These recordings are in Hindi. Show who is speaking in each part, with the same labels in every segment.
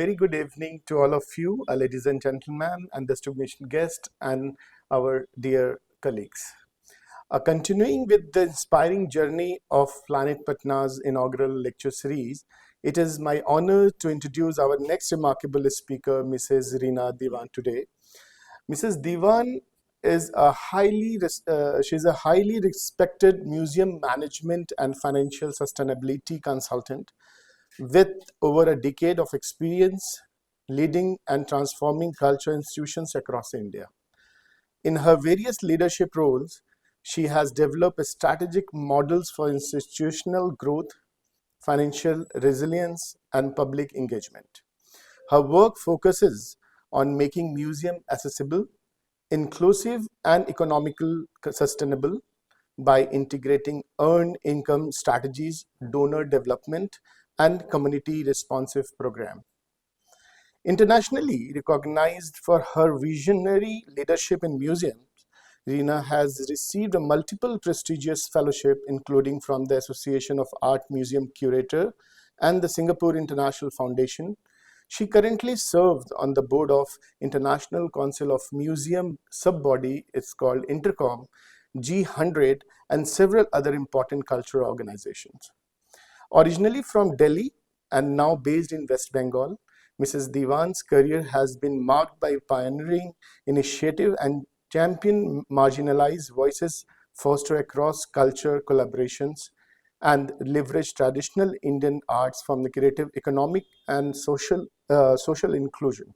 Speaker 1: very good evening to all of you, ladies and gentlemen, and distinguished guests, and our dear colleagues. Continuing with the inspiring journey of Planet Patna's inaugural lecture series, it is my honor to introduce our next remarkable speaker, Mrs. Reena Diwan, today. Mrs. Diwan is she's a highly respected museum management and financial sustainability consultant with over a decade of experience leading and transforming cultural institutions across India. In her various leadership roles, she has developed strategic models for institutional growth, financial resilience, and public engagement. Her work focuses on making museum accessible, inclusive, and economical sustainable by integrating earned income strategies, donor development, and community responsive program. Internationally recognized for her visionary leadership in museums, Reena has received a multiple prestigious fellowship, including from the Association of Art Museum Curator and the Singapore International Foundation. She currently serves on the board of International Council of Museum Subbody, it's called Intercom, G100, and several other important cultural organizations. Originally from Delhi and now based in West Bengal, Mrs. Diwan's career has been marked by pioneering initiative and champion marginalized voices, foster across culture collaborations, and leverage traditional Indian arts from the creative, economic, and social inclusion.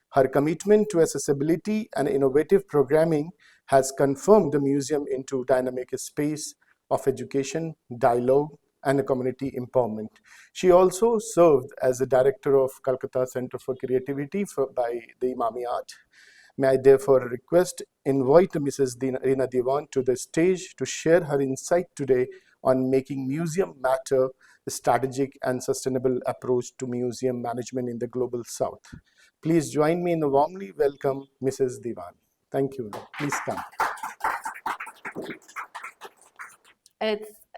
Speaker 1: Her commitment to accessibility and innovative programming has confirmed the museum into dynamic space of education, dialogue, and community empowerment. She also served as the director of Calcutta Center for Creativity by the Imami Art. May I therefore invite Mrs. Reena Diwan to the stage to share her insight today on making museum matter a strategic and sustainable approach to museum management in the global south. Please join me in a warmly welcome Mrs. Diwan. Thank you. Please come.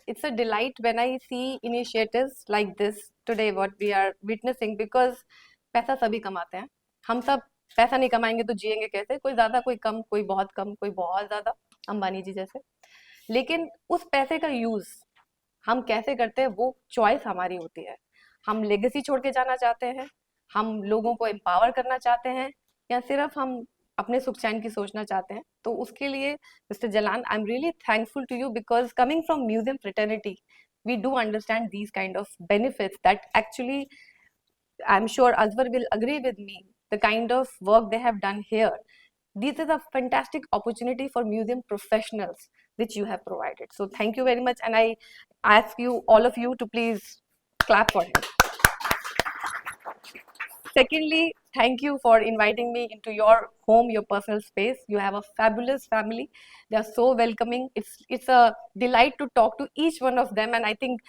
Speaker 2: It's a delight when I see initiatives like this today, what we are witnessing, because पैसा सभी कमाते हैं. हम सब पैसा नहीं कमाएंगे तो जिएंगे कैसे? कोई ज़्यादा, कोई कम, कोई बहुत कम, कोई बहुत ज़्यादा, अंबानी जी जैसे. लेकिन उस पैसे का यूज़ हम कैसे करते हैं वो चॉइस हमारी होती है. हम लेगेसी छोड़ के जाना चाहते हैं, हम लोगों को एम्पावर करना चाहते हैं, या सिर्फ हम अपने सुख चैन की सोचना चाहते हैं. तो उसके लिए mister Jalan, I am really thankful to you, because coming from museum fraternity we do understand these kind of benefits that actually, I'm sure Azwar will agree with me, the kind of work they have done here. This is a fantastic opportunity for museum professionals which you have provided. So thank you very much, and I ask you, all of you, to please clap for him. Secondly, thank you for inviting me into your home, your personal space. You have a fabulous family. They are so welcoming. It's a delight to talk to each one of them, and I think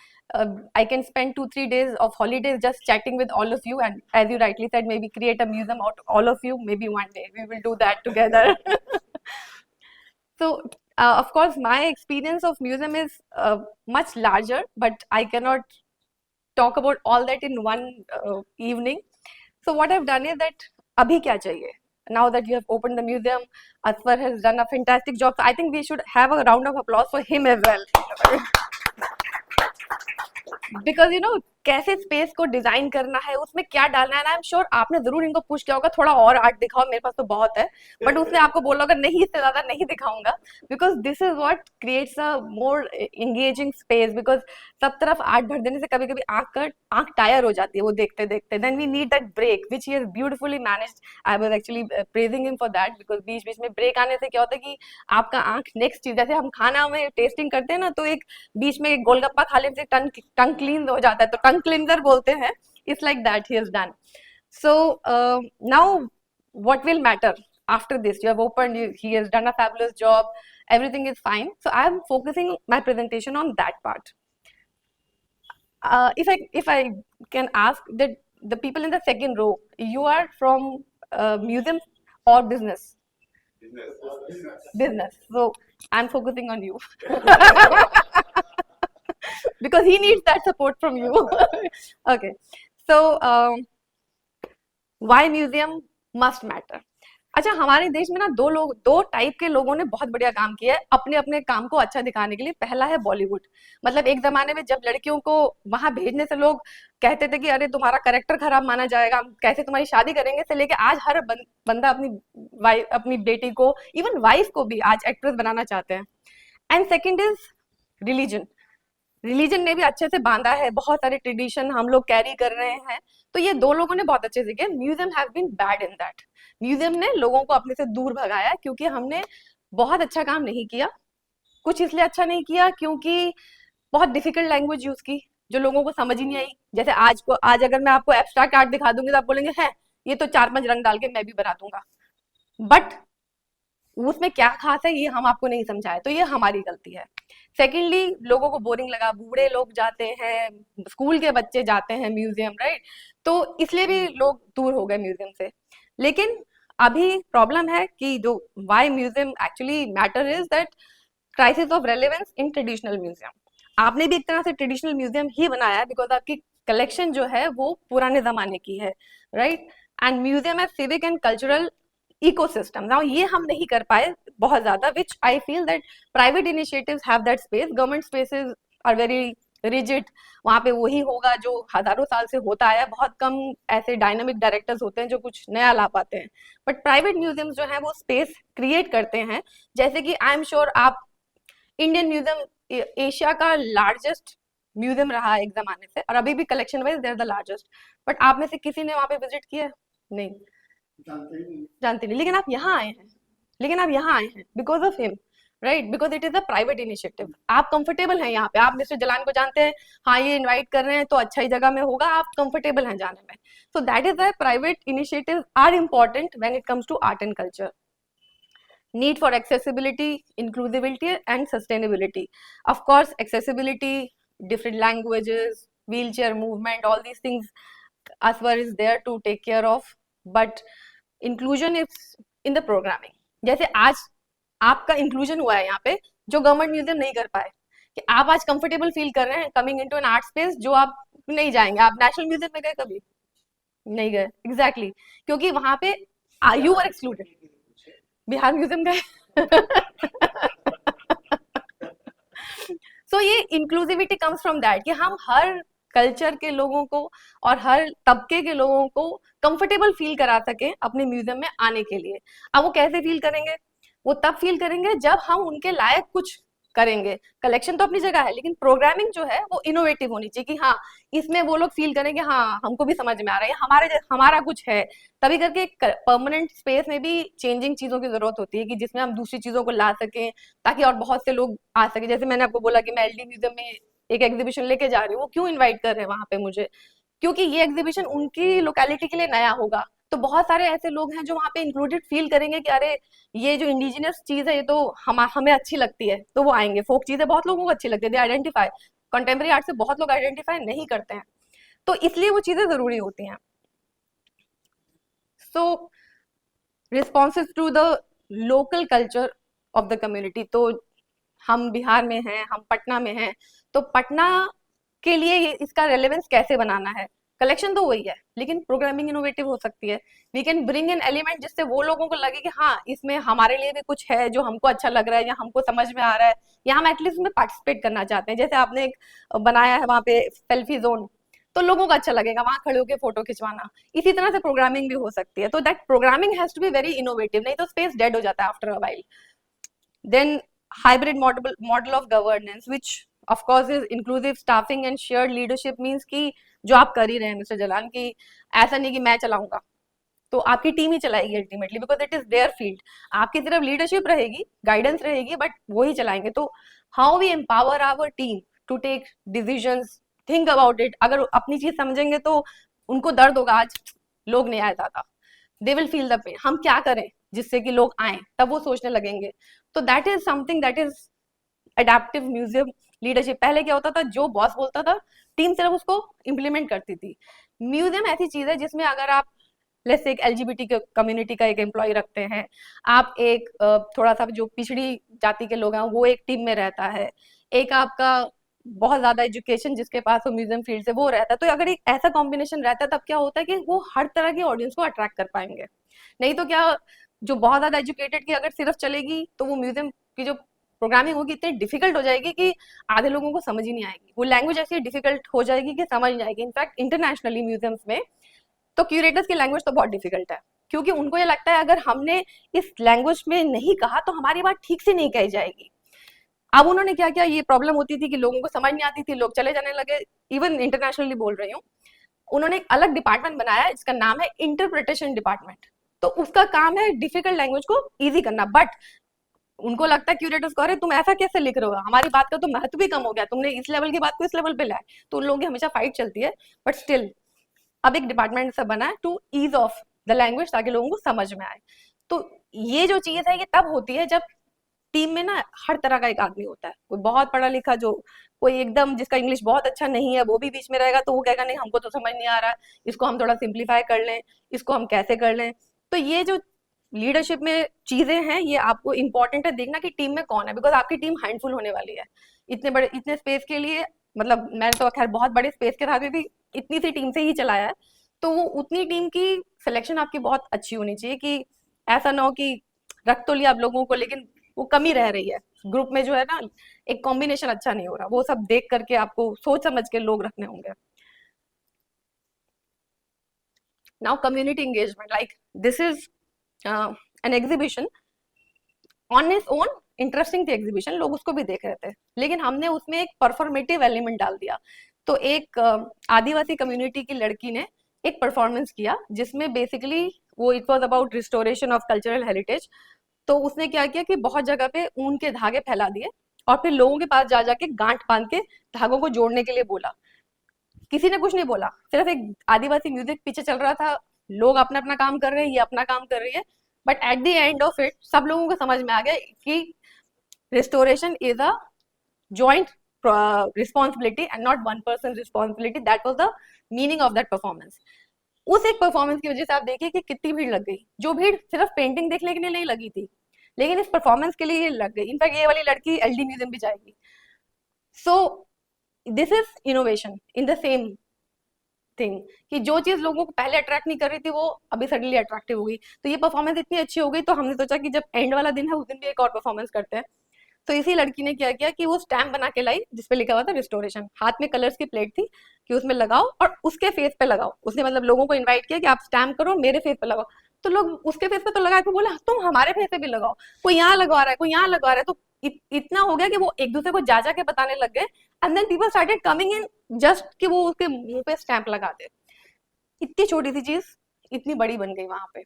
Speaker 2: I can spend 2-3 days of holidays just chatting with all of you, and as you rightly said, maybe create a museum out of all of you. Maybe one day we will do that together. So, of course, my experience of museum is much larger, but I cannot talk about all that in one evening. So what I've done is that, abhi kya chahiye? Now that you have opened the museum, Aswar has done a fantastic job. So I think we should have a round of applause for him as well. Because कैसे स्पेस को डिजाइन करना है, उसमें क्या डालना है. आई एम श्योर आपने जरूर इनको पूछ किया होगा, थोड़ा और आर्ट दिखाओ, मेरे पास तो बहुत है, बट उसने आपको बोला होगा नहीं, इससे ज्यादा नहीं दिखाऊंगा, because this is what creates a more engaging space. Because सब तरफ आर्ट भर देने से कभी कभी आंख टायर हो जाती है वो देखते देखते. Then we need that break which he has beautifully managed. I was actually praising him for that, because बीच बीच में ब्रेक आने से क्या होता है कि आपका आंख नेक्स्ट चीज, जैसे हम खाना में टेस्टिंग करते हैं ना, तो एक बीच में गोलगप्पा खा लेने से टंग क्लीन हो जाता है, तो टंग क्लींजर बोलते हैं. It's like that he has done. So now what will matter after this? You have opened, he has done a fabulous job, everything is fine. So I am focusing my presentation on that part. If I can ask that the people in the second row, you are from museum or business? Business. So I'm focusing on you. Because he needs that support from you. Okay. So why museum must matter. अच्छा, हमारे देश में ना दो टाइप के लोगों ने बहुत बढ़िया काम किया है अपने अपने काम को अच्छा दिखाने के लिए। पहला है बॉलीवुड। मतलब एक जमाने में जब लड़कियों को वहां भेजने से लोग कहते थे कि अरे तुम्हारा करेक्टर खराब माना जाएगा, हम कैसे तुम्हारी शादी करेंगे, से लेके आज हर बंदा अपनी बेटी को, इवन वाइफ को भी आज एक्ट्रेस बनाना चाहते हैं। And second is religion. Religion ने भी अच्छे से बांधा है, बहुत सारे ट्रेडिशन हम लोग कैरी कर रहे हैं। तो ये दो लोगों ने बहुत अच्छे से किया। Museum have been bad in that. Museum ने लोगों को अपने से दूर भगाया क्योंकि हमने बहुत अच्छा काम नहीं किया। कुछ इसलिए अच्छा नहीं किया क्योंकि बहुत डिफिकल्ट लैंग्वेज यूज की जो लोगों को समझ ही नहीं आई। जैसे आज अगर मैं आपको एब्स्ट्रैक्ट आर्ट दिखा दूंगी तो आप बोलेंगे है ये तो 4-5 रंग डाल के मैं भी बना दूंगा, बट उसमें क्या खास है ये हम आपको नहीं समझाए, तो ये हमारी गलती है। सेकेंडली, लोगों को बोरिंग लगा, बूढ़े लोग जाते हैं, स्कूल के बच्चे जाते हैं म्यूजियम, राइट? तो इसलिए भी लोग दूर हो गए म्यूजियम से। लेकिन अभी प्रॉब्लम है कि जो why museum actually matter is that crisis of relevance in traditional museum. आपने भी एक तरह से ट्रेडिशनल म्यूजियम ही बनाया है बिकॉज आपकी कलेक्शन जो है वो पुराने जमाने की है, राइट? एंड म्यूजियम है civic and cultural ecosystem. Now ये हम नहीं कर पाए बहुत ज्यादा, which I feel that private initiatives have that space. Government spaces are very rigid, वहां पे वही होगा जो हजारों साल से होता आया है। बहुत कम ऐसे डायनामिक डायरेक्टर्स होते हैं जो कुछ नया ला पाते हैं, बट प्राइवेट म्यूजियम्स जो है वो स्पेस क्रिएट करते हैं। जैसे कि आई एम श्योर आप इंडियन म्यूजियम एशिया का लार्जेस्ट म्यूजियम रहा है एक जमाने से, और अभी भी collection wise they are the largest, but आप में से किसी ने वहां पे विजिट किया? नहीं जानते नहीं। लेकिन आप यहाँ आए हैं because of him, right? Because it is a private initiative. आप कंफर्टेबल हैं यहाँ पे, आप मिस्टर जलान को जानते हैं, हाँ ये इनवाइट कर रहे हैं तो अच्छा ही जगह में होगा, आप कंफर्टेबल हैं जाने में। So that is why private initiative are important when it comes to art and culture. Need for accessibility, inclusivity and sustainability. Of course, accessibility, different languages, wheelchair movement, all these things ASWAR is there to take care of, but inclusion is in the programming. जैसे आज आपका इंक्लूजन हुआ है यहाँ पे जो गवर्नमेंट म्यूजियम नहीं कर पाए, कि आप आज कंफर्टेबल फील कर रहे हैं coming into an art space जो आप नहीं जाएंगे। आप नेशनल म्यूजियम में गए कभी? नहीं गए, एग्जैक्टली क्योंकि वहां पे you are excluded. Bihar museum गए? सो ये इंक्लूसिविटी कम्स फ्रॉम दैट कि हम हर कल्चर के लोगों को और हर तबके के लोगों को कंफर्टेबल फील करा सके अपने म्यूजियम में आने के लिए। अब वो कैसे फील करेंगे? वो तब फील करेंगे जब हम उनके लायक कुछ करेंगे। कलेक्शन तो अपनी जगह है, लेकिन प्रोग्रामिंग जो है वो इनोवेटिव होनी चाहिए कि हाँ इसमें वो लोग फील करेंगे हाँ हमको भी समझ में आ रहा है, हमारा कुछ है। तभी करके परमानेंट स्पेस में भी चेंजिंग चीजों की जरूरत होती है कि जिसमें हम दूसरी चीजों को ला सकें ताकि और बहुत से लोग आ सके। जैसे मैंने आपको बोला कि मैं एलडी म्यूजियम में एक एग्जीबिशन लेके जा रही हूँ, वो क्यों इन्वाइट कर रहे हैं वहां पे मुझे? क्योंकि ये एग्जीबिशन उनकी लोकेलिटी के लिए नया होगा, तो बहुत सारे ऐसे लोग हैं जो वहां पे इंक्लूडेड फील करेंगे कि अरे ये जो इंडिजिनियस चीज है ये तो हमें अच्छी लगती है, तो वो आएंगे। फोक चीजें बहुत लोगों को अच्छी लगती है, दे आइडेंटिफाई। कंटेम्प्रेरी आर्ट से बहुत लोग आइडेंटिफाई नहीं करते हैं, तो इसलिए वो चीजें जरूरी होती हैं। So responses to the local culture of the community. तो हम बिहार में हैं, हम पटना में हैं, तो पटना के लिए इसका रेलेवेंस कैसे बनाना है? कलेक्शन तो वही है, लेकिन प्रोग्रामिंग इनोवेटिव हो सकती है। We can bring in element जिससे वो लोगों को लगे कि हाँ इसमें हमारे लिए भी कुछ है जो हमको अच्छा लग रहा है या हमको समझ में आ रहा है या हम एटलीस्ट उसमें पार्टिसिपेट करना चाहते हैं। जैसे आपने एक बनाया है वहाँ पे सेल्फी जोन, तो लोगों को अच्छा लगेगा वहां खड़े होकर फोटो खिंचवाना। इसी तरह से प्रोग्रामिंग भी हो सकती है। तो that programming has to be very innovative, नहीं तो स्पेस डेड हो जाता है after a while. Then hybrid model of governance which of course is inclusive staffing and shared leadership means कि जो आप कर ही रहे हैं मिस्टर जलान, की ऐसा नहीं कि मैं चलाऊंगा, तो आपकी टीम ही चलाएगी ultimately because it is their field. आपकी सिर्फ लीडरशिप रहेगी, गाइडेंस रहेगी, बट वो ही चलाएंगे। तो how we empower our team to take decisions, think about it. अगर अपनी चीज समझेंगे तो उनको दर्द होगा आज लोग नहीं आए ज्यादा, they will feel the pain. हम क्या करें जिससे कि लोग आए, तब वो सोचने लगेंगे। तो that is something that is adaptive museum leadership. पहले क्या होता था, जो बॉस बोलता था टीम सिर्फ उसको इम्प्लीमेंट करती थी। म्यूजियम ऐसी चीज है जिसमें अगर आप लेट्स एक एलजीबीटी कम्युनिटी का एक एम्प्लॉय रखते हैं, आप एक थोड़ा सा जो पिछड़ी जाति के लोग हैं वो एक टीम में रहता है, एक आपका बहुत ज्यादा एजुकेशन जिसके पास हो म्यूजियम फील्ड से वो रहता है, तो अगर एक ऐसा कॉम्बिनेशन रहता है तब क्या होता है कि वो हर तरह की ऑडियंस को अट्रैक्ट कर पाएंगे। नहीं तो क्या, जो बहुत ज्यादा एजुकेटेड की अगर सिर्फ चलेगी तो वो म्यूजियम की जो प्रोग्रामिंग होगी इतनी डिफिकल्ट हो जाएगी कि आधे लोगों को समझ ही नहीं आएगी, वो लैंग्वेज ऐसी डिफिकल्ट हो जाएगी कि समझ नहीं आएगी। इनफैक्ट इंटरनेशनली म्यूजियम्स में तो क्यूरेटर्स की लैंग्वेज तो बहुत डिफिकल्ट है, क्योंकि उनको ये लगता है अगर हमने इस लैंग्वेज में नहीं कहा तो हमारी बात ठीक से नहीं कही जाएगी। अब उन्होंने क्या किया, ये प्रॉब्लम होती थी कि लोगों को समझ नहीं आती थी, लोग चले जाने लगे। इवन इंटरनेशनली बोल रही हूँ, उन्होंने एक अलग डिपार्टमेंट बनाया जिसका नाम है इंटरप्रिटेशन डिपार्टमेंट। तो उसका काम है डिफिकल्ट लैंग्वेज को इजी करना। बट उनको लगता है क्यूरेटर्स को, अरे तुम ऐसा कैसे लिख रहे हो, हमारी बात का तो महत्व भी कम हो गया, तुमने इस लेवल की बात को इस लेवल पे लाया। तो उन लोगों की हमेशा फाइट चलती है। बट स्टिल अब एक डिपार्टमेंट सा बना है to ease of the language, ताकि लोगों को समझ में आए। तो ये जो चीज है ये तब होती है जब टीम में ना हर तरह का एक आदमी होता है, कोई बहुत पढ़ा लिखा, जो कोई एकदम जिसका इंग्लिश बहुत अच्छा नहीं है वो भी बीच में रहेगा, तो वो कहेगा नहीं हमको तो समझ नहीं आ रहा है, इसको हम थोड़ा सिंप्लीफाई कर लें, इसको हम कैसे कर लें। तो ये जो लीडरशिप में चीजें हैं ये आपको इंपॉर्टेंट है देखना कि टीम में कौन है, बिकॉज आपकी टीम हैंडफुल होने वाली है इतने बड़े इतने स्पेस के लिए। मतलब मैंने तो खैर बहुत बड़े स्पेस के साथ में भी इतनी सी टीम से ही चलाया है, तो वो उतनी टीम की सिलेक्शन आपकी बहुत अच्छी होनी चाहिए कि ऐसा ना हो कि रख तो लिया आप लोगों को लेकिन वो कमी रह रही है ग्रुप में, जो है ना एक कॉम्बिनेशन अच्छा नहीं हो रहा। वो सब देख करके आपको सोच समझ के लोग रखने होंगे। Now community engagement, like this is an exhibition on its own, interesting थी एग्जीबिशन, लोग उसको भी देख रहे थे, लेकिन हमने उसमें एक परफॉर्मेटिव एलिमेंट डाल दिया। तो एक आदिवासी कम्युनिटी की लड़की ने एक परफॉर्मेंस किया जिसमें बेसिकली वो it was about restoration of cultural heritage. तो उसने क्या किया कि बहुत जगह पे ऊन के धागे फैला दिए और फिर लोगों के पास जा जाके गांठ बांध के धागों को जोड़ने के लिए बोला। किसी ने कुछ नहीं बोला, सिर्फ एक आदिवासी म्यूजिक पीछे चल रहा था, लोग अपना अपना काम कर रहे हैं, ये अपना काम कर रही है। But at the end of it सब लोगों को समझ में आ गया कि restoration is a joint responsibility and not one person responsibility. That was the meaning of that performance. उस एक परफॉर्मेंस की वजह से आप देखिए कि कितनी भीड़ लग गई, जो भीड़ सिर्फ पेंटिंग देखने के लिए नहीं लगी थी लेकिन इस परफॉर्मेंस के लिए ये लग गई। इनफैक्ट ये वाली लड़की एलडी म्यूजियम भी जाएगी। So this is innovation in the same thing, कि जो चीज लोगों को पहले अट्रैक्ट नहीं कर रही थी वो अभी सडनली अट्रैक्टिव हो गई। तो ये परफॉर्मेंस इतनी अच्छी हो गई तो हमने सोचा कि जब एंड वाला दिन है उस दिन भी एक और परफॉर्मेंस करते हैं। तो इसी लड़की ने क्या किया कि वो स्टैम्प बना के लाई जिसपे लिखा हुआ था रिस्टोरेशन, हाथ में कलर्स की प्लेट थी कि उसमें लगाओ और उसके फेस पे लगाओ। उसने मतलब लोगों को इनवाइट किया कि आप स्टैम्प करो मेरे फेस पे लगाओ। तो लोग उसके फेस पे तो लगाए, तो बोला तुम हमारे फेस पे भी लगाओ, कोई यहाँ लगवा रहा है कोई यहाँ लगवा रहा है। तो इतना हो गया कि वो एक दूसरे को जा जा के बताने लग गए and then people started coming in just कि वो उसके मुंह पे स्टैम्प लगा दे। इतनी छोटी सी चीज इतनी बड़ी बन गई वहां पे।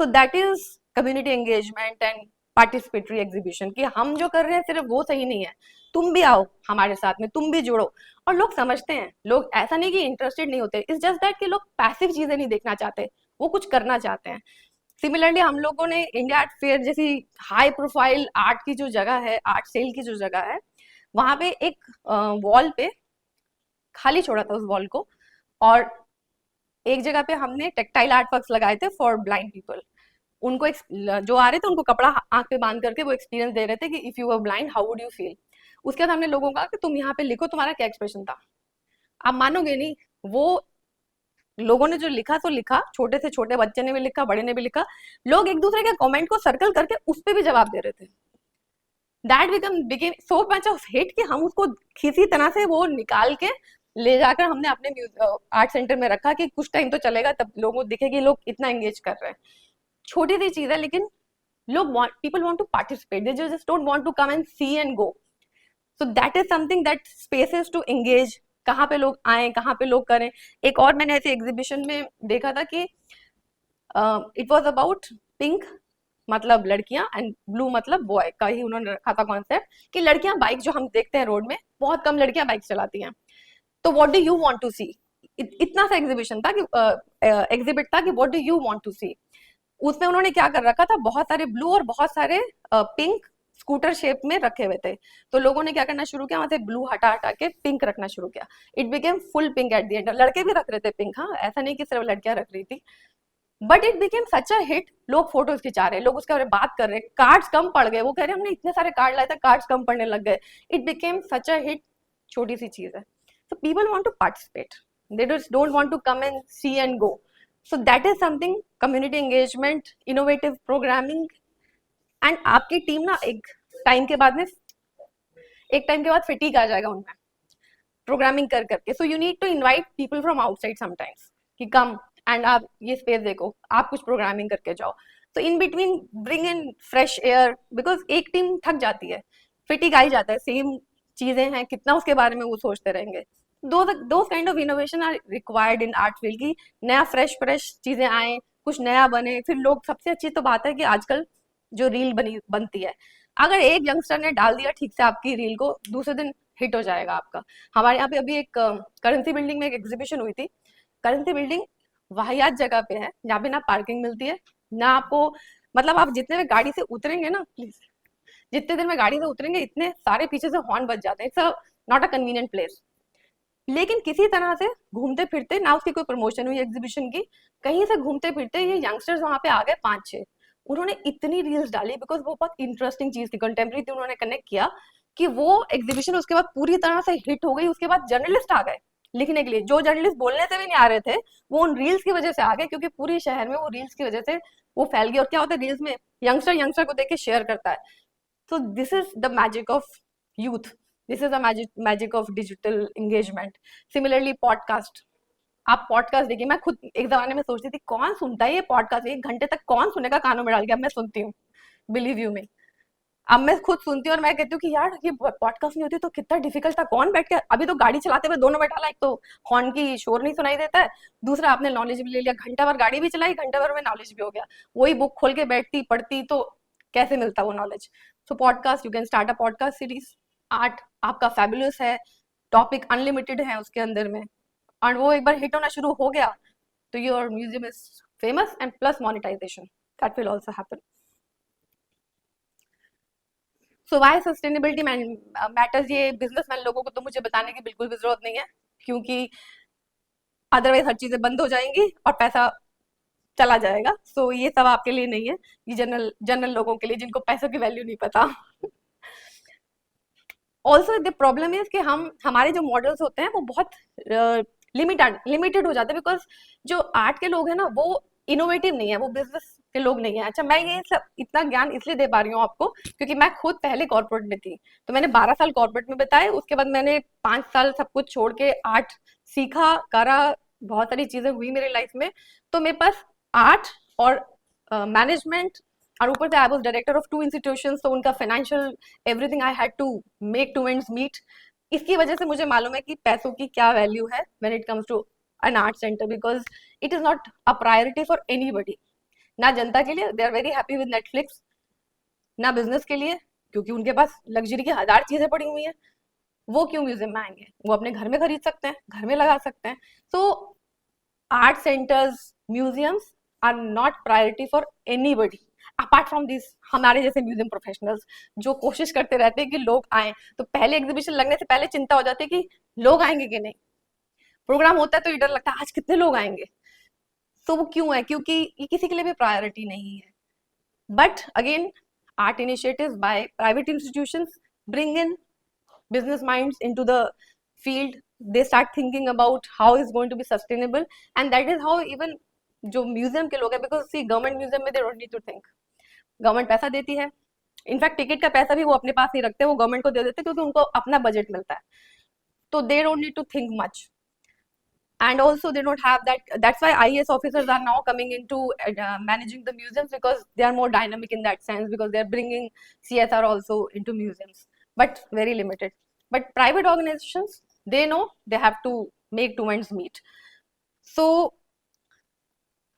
Speaker 2: सो that is community engagement and participatory exhibition, कि हम जो कर रहे हैं सिर्फ वो सही नहीं है, तुम भी आओ हमारे साथ में, तुम भी जुड़ो। और लोग समझते हैं, लोग ऐसा नहीं कि इंटरेस्टेड नहीं होते, इट्स जस्ट दैट कि लोग पैसिव चीजें नहीं देखना चाहते, वो कुछ करना चाहते हैं। सिमिलरली हम लोगों ने इंडिया आर्ट फेयर जैसी हाई प्रोफाइल आर्ट की जो जगह है, आर्ट सेल की जो जगह है, वहां पे एक वॉल पे खाली छोड़ा था उस वॉल को, और एक जगह पे हमने टेक्टाइल आर्ट वर्क्स लगाए थे फॉर ब्लाइंड पीपल। उनको जो आ रहे थे उनको कपड़ा आंख पे बांध करके वो एक्सपीरियंस दे रहे थे कि if you were blind how would you feel. उसके बाद हमने लोगों को कहा कि तुम यहाँ पे लिखो तुम्हारा क्या एक्सप्रेशन था। आप मानोगे नहीं, वो लोगों ने जो लिखा तो लिखा, छोटे से छोटे बच्चे ने भी लिखा, बड़े ने भी लिखा, लोग एक दूसरे के कमेंट को सर्कल करके उस पर भी जवाब दे रहे थे। That became so much of hit कि हम उसको किसी तरह से वो निकाल के ले जाकर हमने अपने आर्ट सेंटर में रखा कि कुछ टाइम तो चलेगा, तब लोगों को दिखे कि लोग इतना एंगेज कर रहे हैं। छोटी सी चीज है लेकिन लोग people want to participate, they just don't want to come and see and go. So that is something that spaces to engage, कहाँ पे लोग आए, कहाँ पे लोग करें। एक और मैंने ऐसे एग्जीबिशन में देखा था कि इट वाज अबाउट पिंक मतलब लड़कियां एंड ब्लू मतलब बॉय का ही उन्होंने रखा था कॉन्सेप्ट, कि लड़कियां बाइक जो हम देखते हैं रोड में, बहुत कम लड़कियां बाइक चलाती हैं, तो what do you want to see. इतना सा एग्जीबिशन था कि एग्जिबिट था कि what do you want to see. उसमें उन्होंने क्या कर रखा था, बहुत सारे ब्लू और बहुत सारे पिंक स्कूटर शेप में रखे हुए थे। तो लोगों ने क्या करना शुरू किया, वहां से ब्लू हटा हटा के पिंक रखना शुरू किया। It became full pink at the end. लड़के भी रख रहे थे पिंक, हाँ ऐसा नहीं कि सिर्फ लड़कियां रख रही थी, but it became such a hit. लोग फोटोज खिंचा रहे, लोग उसके बारे में बात कर रहे, कार्ड्स कम पड़ गए, वो कह रहे हमने इतने सारे कार्ड लाए थे कार्ड्स कम पड़ने लग गए। It became such a hit. छोटी सी चीज है. So people want to participate. They just don't want to come and see and go. So that is something, community engagement, innovative programming. And आपकी टीम ना टाइम के बाद में एक टाइम के बाद फिटीग आ जाएगा उनमें प्रोग्रामिंग कर करके. So you need to invite people from outside sometimes कि कम एंड आप ये स्पेस देखो, आप कुछ प्रोग्रामिंग करके जाओ. तो in between bring in fresh air, because एक टीम थक जाती है, फिटिक आ ही जाता है, सेम चीजें हैं, कितना उसके बारे में वो सोचते रहेंगे. those kind of innovation are required in art field की नया फ्रेश चीजें आए, कुछ नया बने. फिर लोग, सबसे अच्छी तो बात है कि आजकल जो रील बनती है, अगर एक यंगस्टर ने डाल दिया ठीक से आपकी रील को, दूसरे दिन हिट हो जाएगा आपका. हमारे यहाँ पे अभी एक करेंसी बिल्डिंग में एक एग्जीबिशन हुई थी. करेंसी बिल्डिंग वाहियात जगह पे है, जहाँ पे ना पार्किंग मिलती है ना आपको, मतलब आप जितने में गाड़ी से उतरेंगे ना, प्लीज जितने देर में गाड़ी से उतरेंगे इतने सारे पीछे से हॉर्न बज जाते हैं. It's not a convenient place. लेकिन किसी तरह से घूमते फिरते, ना उसकी कोई प्रमोशन हुई एग्जीबिशन की, कहीं से घूमते फिरते ये यंगस्टर्स वहां पे आ गए 5-6. उन्होंने इतनी रील्स डाली, बिकॉज वो बहुत इंटरेस्टिंग चीज थी, कंटेम्प्रेरी थी, उन्होंने कनेक्ट किया कि वो एग्जीबिशन उसके बाद पूरी तरह से हिट हो गई. उसके बाद जर्नलिस्ट आ गए लिखने के लिए, जो जर्नलिस्ट बोलने से भी नहीं आ रहे थे, वो उन रील्स की वजह से आ गए, क्योंकि पूरे शहर में वो रील्स की वजह से वो फैल गई. और क्या होता है रील्स में, यंगस्टर को देख के शेयर करता है. So this is the magic of youth. This is the magic of digital engagement. Similarly, podcast. आप पॉडकास्ट देखिए, मैं खुद एक जमाने में सोचती थी कौन सुनता है ये पॉडकास्ट, 1 घंटे तक कौन सुनेगा कानों में डाल के. अब मैं सुनती हूँ, बिलीव यू मी. अब मैं खुद सुनती हूँ और मैं कहती हूँ कि यार ये पॉडकास्ट नहीं होती तो कितना डिफिकल्ट था. कौन बैठ के, अभी तो गाड़ी चलाते हुए दोनों में डाला, एक तो हॉर्न की शोर नहीं सुनाई देता है, दूसरा आपने नॉलेज भी ले लिया, घंटा भर गाड़ी भी चलाई, घंटा भर में नॉलेज भी हो गया. वही बुक खोल के बैठती पढ़ती तो कैसे मिलता वो knowledge. So podcast, you can start a podcast series. Art आपका फैबुलस है, टॉपिक अनलिमिटेड है उसके अंदर में, और वो एक बार हिट होना शुरू हो गया तो your museum is famous, and plus monetisation that will also happen. So why sustainability matters, ये बिजनेसमैन लोगों को तो मुझे बताने की बिल्कुल भी जरूरत नहीं है, क्योंकि अदरवाइज हर चीजें बंद हो जाएंगी और पैसा चला जाएगा. सो ये सब आपके लिए नहीं है, ये जनरल लोगों के लिए, जिनको पैसों की वैल्यू नहीं पता. ऑल्सो द प्रॉब्लम इज कि हमारे जो मॉडल्स होते हैं वो बहुत लिमिटेड हो जाते हैं, बिकॉज जो आर्ट के लोग हैं ना वो इनोवेटिव नहीं है, वो बिजनेस के लोग नहीं है. अच्छा, मैं ये सब इतना ज्ञान इसलिए दे पा रही हूँ आपको क्योंकि मैं खुद पहले कॉर्पोरेट में थी. तो मैंने 12 साल कॉर्पोरेट में बिताए, उसके बाद मैंने 5 साल सब कुछ छोड़ के आर्ट सीखा, करा, बहुत सारी चीजें हुई मेरी लाइफ में. तो मेरे पास आर्ट और मैनेजमेंट, और ऊपर से I was director of 2 institutions, तो उनका financial everything I had to make 2 ends meet. इसकी वजह से मुझे मालूम है कि पैसों की क्या वैल्यू है when it comes to an art centre, because it is not a priority for anybody. ना जनता के लिए, they are very happy with Netflix, ना बिजनेस के लिए, क्योंकि उनके पास लग्जरी की 1000 चीजें पड़ी हुई हैं. वो क्यों म्यूजियम में आएंगे, वो अपने घर में खरीद सकते हैं, घर में लगा सकते हैं. So art centres, museums are not priority for anybody apart from this. हमारे जैसे म्यूजियम प्रोफेशनल्स जो कोशिश करते रहते हैं कि लोग आए, तो पहले एग्जीबिशन लगने से पहले चिंता हो जाती है कि लोग आएंगे कि नहीं. प्रोग्राम होता है तो ये डर लगता है आज कितने लोग आएंगे. तो वो क्यों है, क्योंकि ये किसी के लिए भी प्रायोरिटी नहीं है. But again, art initiatives by private institutions bring in business minds into the field. They start thinking about how it's going to be sustainable, and that is how even जो म्यूजियम के लोग हैं, because see गवर्नमेंट म्यूजियम में they don't need to think. Government पैसा देती है, इनफैक्ट टिकट का पैसा भी वो अपने पास नहीं रखते, वो गवर्नमेंट को दे देते क्योंकि उनको अपना बजट मिलता है. तो they don't need to think much. And also they don't have that, that's why IAS officers are now coming into managing the museums, because they are more dynamic in that sense, because they are bringing CSR also into museums, but very limited. But private organizations, they know they have to make 2 ends meet. So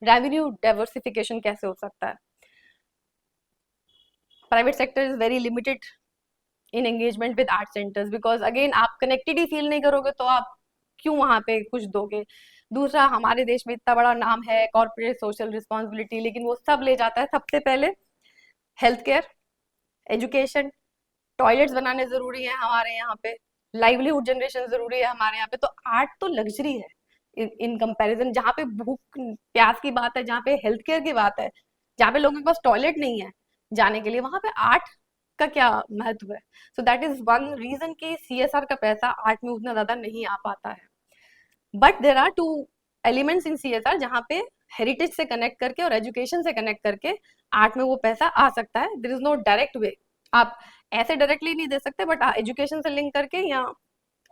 Speaker 2: revenue diversification कैसे हो सकता है? Private sector is very limited in engagement with art centers, because again आप connected ही feel नहीं करोगे तो आप क्यों वहां पे कुछ दोगे. दूसरा, हमारे देश में इतना बड़ा नाम है कॉर्पोरेट सोशल रिस्पॉन्सिबिलिटी, लेकिन वो सब ले जाता है सबसे पहले हेल्थ केयर, एजुकेशन, टॉयलेट्स बनाने जरूरी है हमारे यहाँ पे, लाइवलीहुड जनरेशन जरूरी है हमारे यहाँ पे. तो आर्ट तो लग्जरी है इन कंपैरिजन. जहाँ पे भूख प्यास की बात है, जहाँ पे हेल्थ केयर की बात है, जहाँ पे लोगों के पास टॉयलेट नहीं है जाने के लिए, वहां पे आर्ट का क्या महत्व है. So that is one reason कि CSR का पैसा आर्ट में उतना ज्यादा नहीं आ पाता है. But there are two elements in CSR जहाँ पे हेरिटेज से कनेक्ट करके और एजुकेशन से कनेक्ट करके आर्ट में वो पैसा आ सकता है. There is no direct way. आप ऐसे डायरेक्टली नहीं दे सकते, बट एजुकेशन से लिंक करके या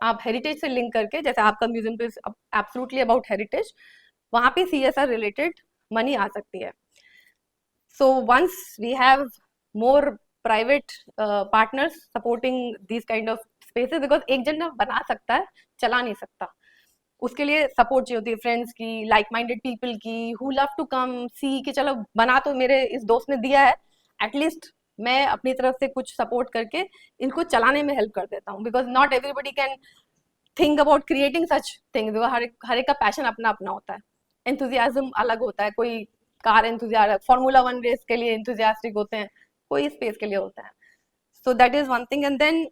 Speaker 2: आप हेरिटेज से लिंक करके, जैसे आपका म्यूजियम तो एब्सोल्युटली अबाउट हेरिटेज, वहां पे CSR रिलेटेड मनी आ सकती है. So once we have more private partners supporting these kind of spaces, because एक जन बना सकता है, चला नहीं सकता. उसके लिए सपोर्ट चाहिए होती है फ्रेंड्स की, लाइक माइंडेड पीपल की, हु लव टू कम सी कि चलो बना तो मेरे इस दोस्त ने दिया है, एटलीस्ट मैं अपनी तरफ से कुछ सपोर्ट करके इनको चलाने में हेल्प कर देता हूँ. Because not everybody can think about creating such things. हर एक का पैशन अपना अपना होता है, एंथुजियाज्म अलग होता है. कोई कार एंथुजियास्ट, फॉर्मूला 1 रेस के लिए एंथुजियास्टिक होते हैं, कोई स्पेस के लिए होता है. So that is one thing. And then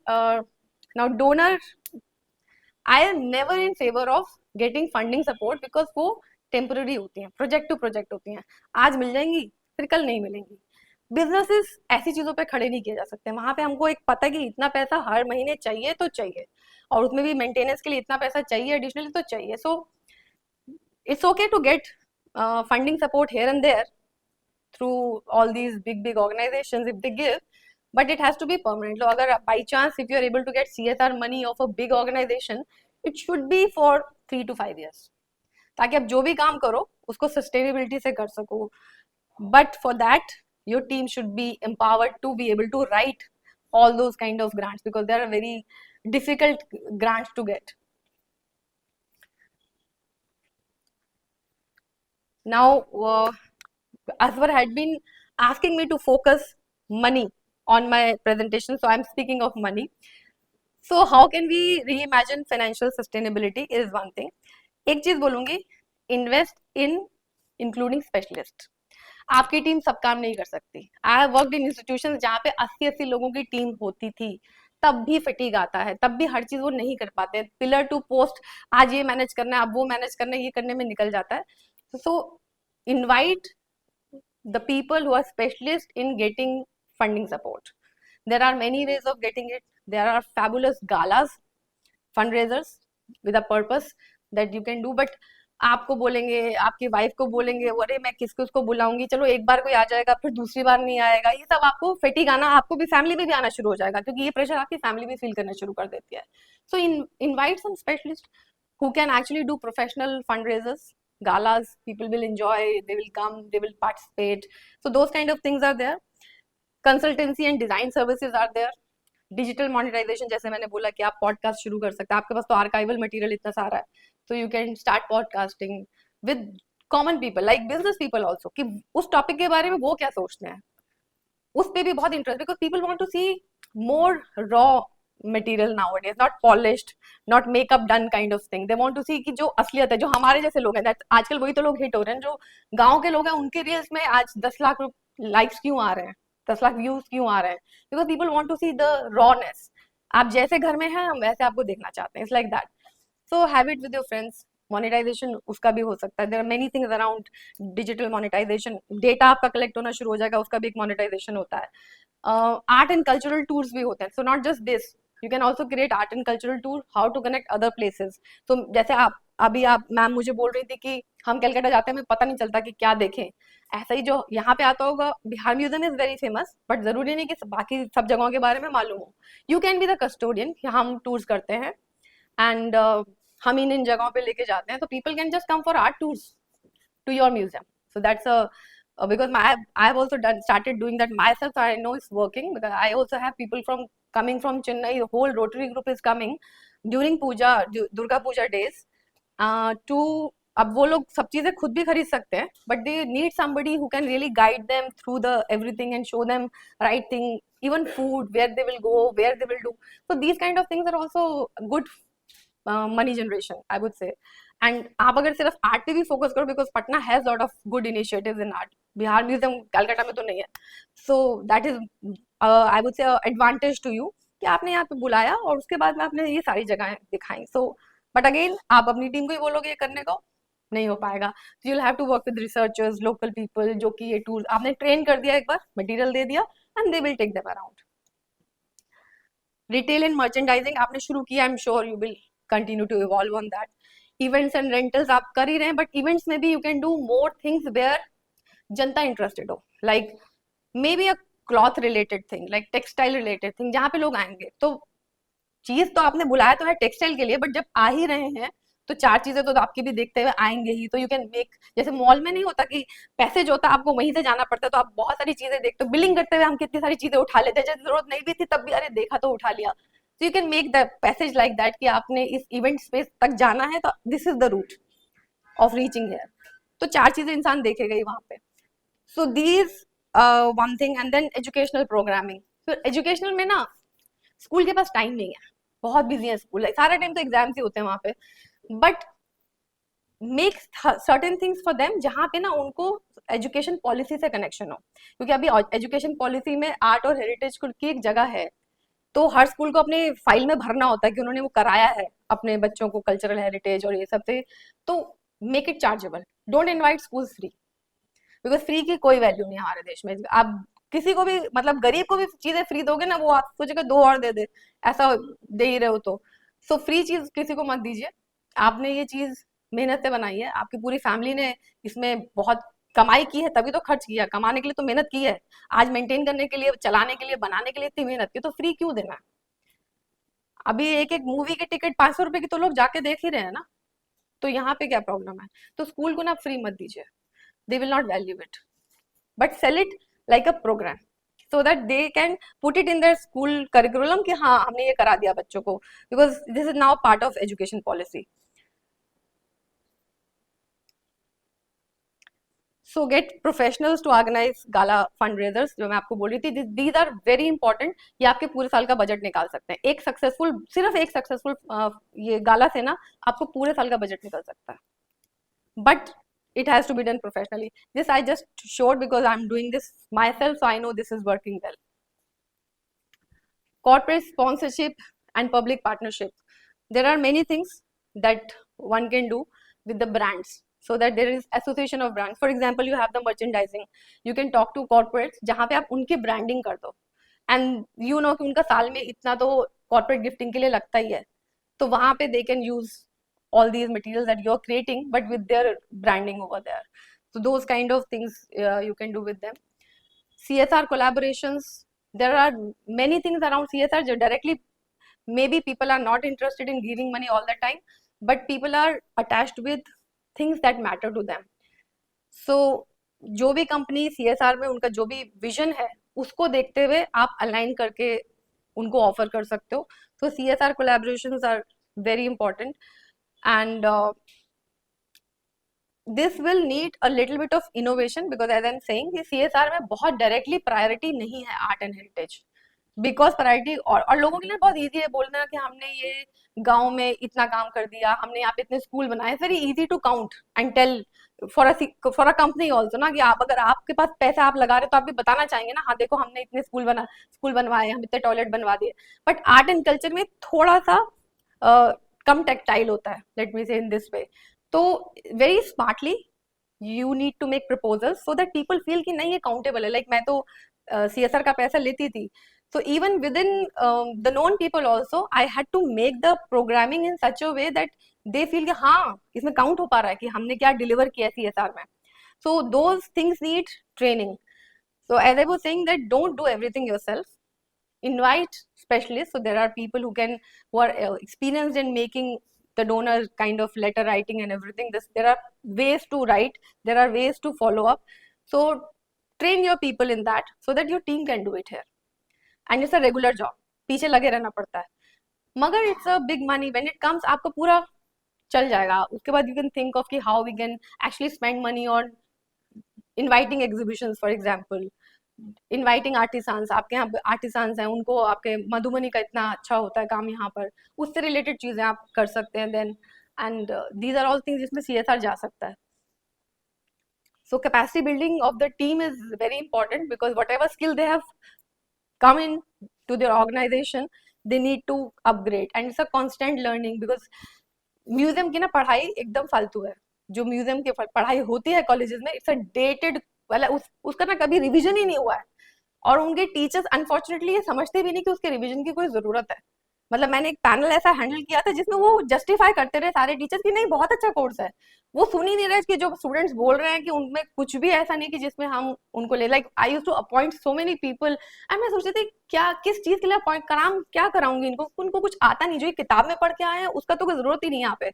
Speaker 2: now donor, I am never in favour of getting funding support, because वो टेम्पररी होती हैं, प्रोजेक्ट टू प्रोजेक्ट होती हैं. आज मिल जाएंगी, फिर कल नहीं मिलेंगी. बिजनेसेस ऐसी चीजों पे खड़े नहीं किए जा सकते. वहां पे हमको एक पता है कि इतना पैसा हर महीने चाहिए तो चाहिए, और उसमें भी मेंटेनेंस के लिए इतना पैसा चाहिए एडिशनली तो चाहिए. सो it's okay to get funding support here and there through all these big organizations if they give, but it has to be permanent. So agar by chance if you are able to get CSR money of a big organization, it should be for 3 to 5 years, ताकि आप जो भी काम करो उसको सस्टेनेबिलिटी से कर सको. But for that your team should be empowered to be able to write all those kind of grants, because they are very difficult grants to get. Now Aswar had been asking me to focus money on my presentation, so I'm speaking of money. So how can we reimagine financial sustainability is one thing. एक चीज बोलूंगी, इन्वेस्ट इन इंक्लूडिंग स्पेशलिस्ट. आपकी टीम सब काम नहीं कर सकती. I have worked in institutions जहाँ पे 80-80 लोगों की टीम होती थी, तब भी फटीग आता है, तब भी हर चीज वो नहीं कर पाते. पिलर टू पोस्ट, आज ये मैनेज करना है, अब वो मैनेज करना है, ये करने में निकल जाता है. So invite the people who are specialists in getting funding support. There are many ways of getting it. There are fabulous galas, fundraisers with a purpose that you can do. But आपको बोलेंगे, आपकी वाइफ को बोलेंगे, अरे मैं किसको उसको बुलाऊंगी, चलो एक बार कोई आ जाएगा फिर दूसरी बार नहीं आएगा, ये सब आपको फटीग आना, आपको भी फैमिली में भी आना शुरू हो जाएगा, क्योंकि ये प्रेशर आपकी फैमिली भी फील करना शुरू कर देती है. So invite some specialist who can actually do professional fundraisers, galas. People will enjoy, they will come, they will participate. So those kind of things are there. Consultancy and design services are there. Digital monetization, जैसे मैंने बोला कि आप पॉडकास्ट शुरू कर सकते हैं, आपके पास तो आर्काइवल मटेरियल इतना सारा है, so you can start podcasting with common people like business people also, कि उस टॉपिक के बारे में वो क्या सोचते हैं, उस पे भी बहुत interest, because people want to see more raw material nowadays, not polished, not makeup done kind of thing. They want to see कि जो असलियत है, जो हमारे जैसे लोग हैं. That आजकल वही तो लोग हिट हो रहे हैं, जो गांव के लोग हैं, उनके रील्स में आज 10 लाख लाइक्स क्यों आ रहे हैं, 10 लाख व्यूज क्यों आ रहे हैं, because people want to see the rawness. आप जैसे घर में हैं, हम वैसे आपको देखना चाहते हैं. It's like that. So have it with your friends. Monetisation उसका भी हो सकता है. There are many things around digital monetisation. Data आपका कलेक्ट होना शुरू हो जाएगा, उसका भी एक मोनेटाइजेशन होता है. आर्ट एंड कल्चरल टूर्स भी होते हैं. So not just this, you can also create art and cultural tour, how to connect other places. So जैसे आप मैम मुझे बोल रही थी कि हम कलकत्ता जाते हैं, हमें पता नहीं चलता कि क्या देखें, ऐसा ही जो यहाँ पे आता होगा, Bihar museum is very famous, but जरूरी नहीं कि बाकी सब जगहों के बारे में मालूम हो. You can be the custodian. हम टूर्स करते हैं एंड हम इन जगहों पे लेके जाते हैं, तो people can just come for art tours to your museum. So that's because I've also started doing that myself, so I know it's working, because I also have people coming from Chennai. The whole Rotary group is coming during puja, Durga Puja days, to अब वो लोग सब चीजें खुद भी खरीद सकते हैं, but they need somebody who can really guide them through the everything and show them right thing, even food, where they will go, where they will do. So these kind of things are also good money generation, I would say. And आप अगर सिर्फ आर्ट पे भी फोकस करो, because Patna has lot of good initiatives in art, Bihar museum Calcutta में तो नहीं है. So that is I would say advantage to you कि आपने यहाँ पे बुलाया और उसके बाद में आपने ये सारी जगहें दिखाई. सो बट अगेन आप अपनी टीम को ही बोलोगे ये करने को, नहीं हो पाएगा. You will have to work with researchers, local people, जो कि ये टूर आपने ट्रेन कर दिया, एक बार मटेरियल दे दिया, and they will take them around. Retail and merchandising आपने शुरू किया, I am sure you will continue to evolve on that. Events and rentals आप कर ही रहे हैं, बट इवेंट्स में भी you can do more things where जनता इंटरेस्टेड हो, like maybe a cloth related thing, like textile related thing, जहाँ पे लोग आएंगे. तो चीज तो आपने बुलाया तो है टेक्सटाइल के लिए, बट जब आ ही रहे हैं तो चार चीजें तो आपकी भी देखते हुए आएंगे ही. तो यू कैन मेक, जैसे मॉल में नहीं होता कि पैसेज होता है आपको वहीं से जाना पड़ता है, तो आप बहुत सारी चीजें देखते हो. बिलिंग करते हुए हम कितनी सारी चीजें उठा लेते हैं, जब जरूरत नहीं भी थी तब भी अरे देखा तो उठा लिया. तो you can make the passage like that कि आपने इस इवेंट स्पेस तक जाना है तो this is the route of reaching here. तो चार चीजें इंसान देखेगा ही वहां पे. So these one thing. And then educational programming. तो एजुकेशनल में ना स्कूल के पास टाइम नहीं है, बहुत बिजी है स्कूल, सारा टाइम तो एग्जाम्स ही होते हैं वहां पे. But make certain things for them जहाँ पे ना उनको एजुकेशन पॉलिसी से कनेक्शन हो, क्योंकि अभी एजुकेशन पॉलिसी में आर्ट और हेरिटेज की एक जगह है. तो हर स्कूल को अपने फाइल में भरना होता है कि उन्होंने वो कराया है अपने बच्चों को कल्चरल हेरिटेज और ये सब से. तो make it chargeable. Don't invite school free, because free की कोई वैल्यू नहीं है हमारे देश में. आप किसी को भी, मतलब गरीब को भी चीजें फ्री दोगे ना, वो आप सोचेगा दो और दे दे, ऐसा दे ही रहे हो. तो सो फ्री चीज किसी को मत दीजिए. आपने ये चीज मेहनत से बनाई है, आपकी पूरी फैमिली ने इसमें बहुत कमाई की है, तभी तो खर्च किया. कमाने के लिए तो मेहनत की है, आज मेंटेन करने के लिए, चलाने के लिए, बनाने के लिए इतनी मेहनत की, तो फ्री क्यों देना है. अभी एक एक मूवी की टिकट 500 रुपए की तो लोग जाके देख ही रहे हैं ना. तो यहाँ पे क्या प्रॉब्लम है. तो स्कूल को ना फ्री मत दीजिए, they will not value it, but sell it like a program so that they can put it in their school curriculum कि हाँ हमने ये करा दिया बच्चों को, because this is now part of education policy. So get professionals to organize gala fundraisers, जो मैं आपको बोल रही थी. These are very important. ये आपके पूरे साल का बजट निकाल सकते हैं. एक सक्सेसफुल, सिर्फ एक सक्सेसफुल ये गाला से ना आपको पूरे साल का बजट निकल सकता है. But it has to be done professionally. This I just showed because I'm doing this myself, so I know this is working well. Corporate sponsorship and public partnership. There are many things that one can do with the brands, so that there is association of brands. For example, you have the merchandising. You can talk to corporates जहाँ पे आप उनके branding कर दो, and you know कि उनका साल में इतना तो corporate gifting के लिए लगता ही है. तो वहाँ पे they can use all these materials that you're creating, but with their branding over there. So those kind of things you can do with them. CSR collaborations. There are many things around CSR. Directly, maybe people are not interested in giving money all the time, but people are attached with things that matter to them. So जो भी कंपनी CSR में उनका जो भी विजन है उसको देखते हुए आप अलाइन करके उनको ऑफर कर सकते हो. So CSR collaborations are very important. And this will need a little bit of innovation, because as I'm saying कि CSR में बहुत directly priority नहीं है art and heritage, because priority और लोगों के लिए बहुत easy है बोलना कि हमने ये गांव में इतना काम कर दिया, हमने यहाँ पे इतने स्कूल बनाए. very easy to count and tell for a company also ना, कि आप अगर आपके पास पैसा आप लगा रहे तो आप भी बताना चाहेंगे ना, हाँ देखो हमने इतने स्कूल बनवाए, हम इतने टॉयलेट बनवा दिए. बट आर्ट एंड कल्चर में थोड़ा सा कम टेक्टाइल होता है, लेट मी से इन दिस वे. तो very smartly you need to make proposal so that people feel कि नहीं ये काउंटेबल है. लाइक मैं तो CSR का पैसा लेती थी, so even within the known people also I had to make the programming in such a way that they feel कि हाँ इसमें काउंट हो पा रहा है कि हमने क्या डिलीवर किया CSR में. So those things need training. So as I was saying that don't do everything yourself, invite specialists. So there are people who are experienced in making the donor kind of letter writing and everything. There are ways to write, there are ways to follow up. So train your people in that so that your team can do it here. And it's a regular job, पीछे लगे रहना पड़ता है, मगर it's a big money. When it comes आपको पूरा चल जाएगा. उसके बाद you can think of कि how we can actually spend money on inviting exhibitions, for example, inviting artisans. आपके यहाँ आर्टिसांस हैं, उनको आपके मधुबनी का इतना अच्छा होता है काम यहाँ पर, उससे रिलेटेड चीजें आप कर सकते हैं. Then and these are all things जिसमें CSR जा सकता है. So capacity building of the team is very important, because whatever skill they have come in to their organization, they need to upgrade, and it's a constant learning. because museum की ना पढ़ाई एकदम फालतू है. जो म्यूजियम की पढ़ाई होती है कॉलेजेस में, इट्स अ डेटेड वाला, उसका ना कभी रिवीजन ही नहीं हुआ है. और उनके टीचर्स अनफॉर्चुनेटली ये समझते भी नहीं कि उसके रिवीजन की कोई ज़रूरत है। मतलब मैंने एक पैनल ऐसा हैंडल किया था जिसमें वो जस्टिफाई करते रहे सारे टीचर्स कि नहीं बहुत अच्छा कोर्स है। वो सुन ही नहीं रहे कि जो स्टूडेंट्स बोल रहे हैं कि उनमें कुछ भी ऐसा नहीं कि जिसमें हम उनको ले, like I used to appoint so many people and मैं सोचती थी क्या किस चीज के लिए अपॉइंट कराम क्या कराऊंगी इनको, उनको कुछ आता नहीं, जो ये किताब में पढ़ के आए हैं उसका तो कोई जरूरत ही नहीं है यहाँ पे।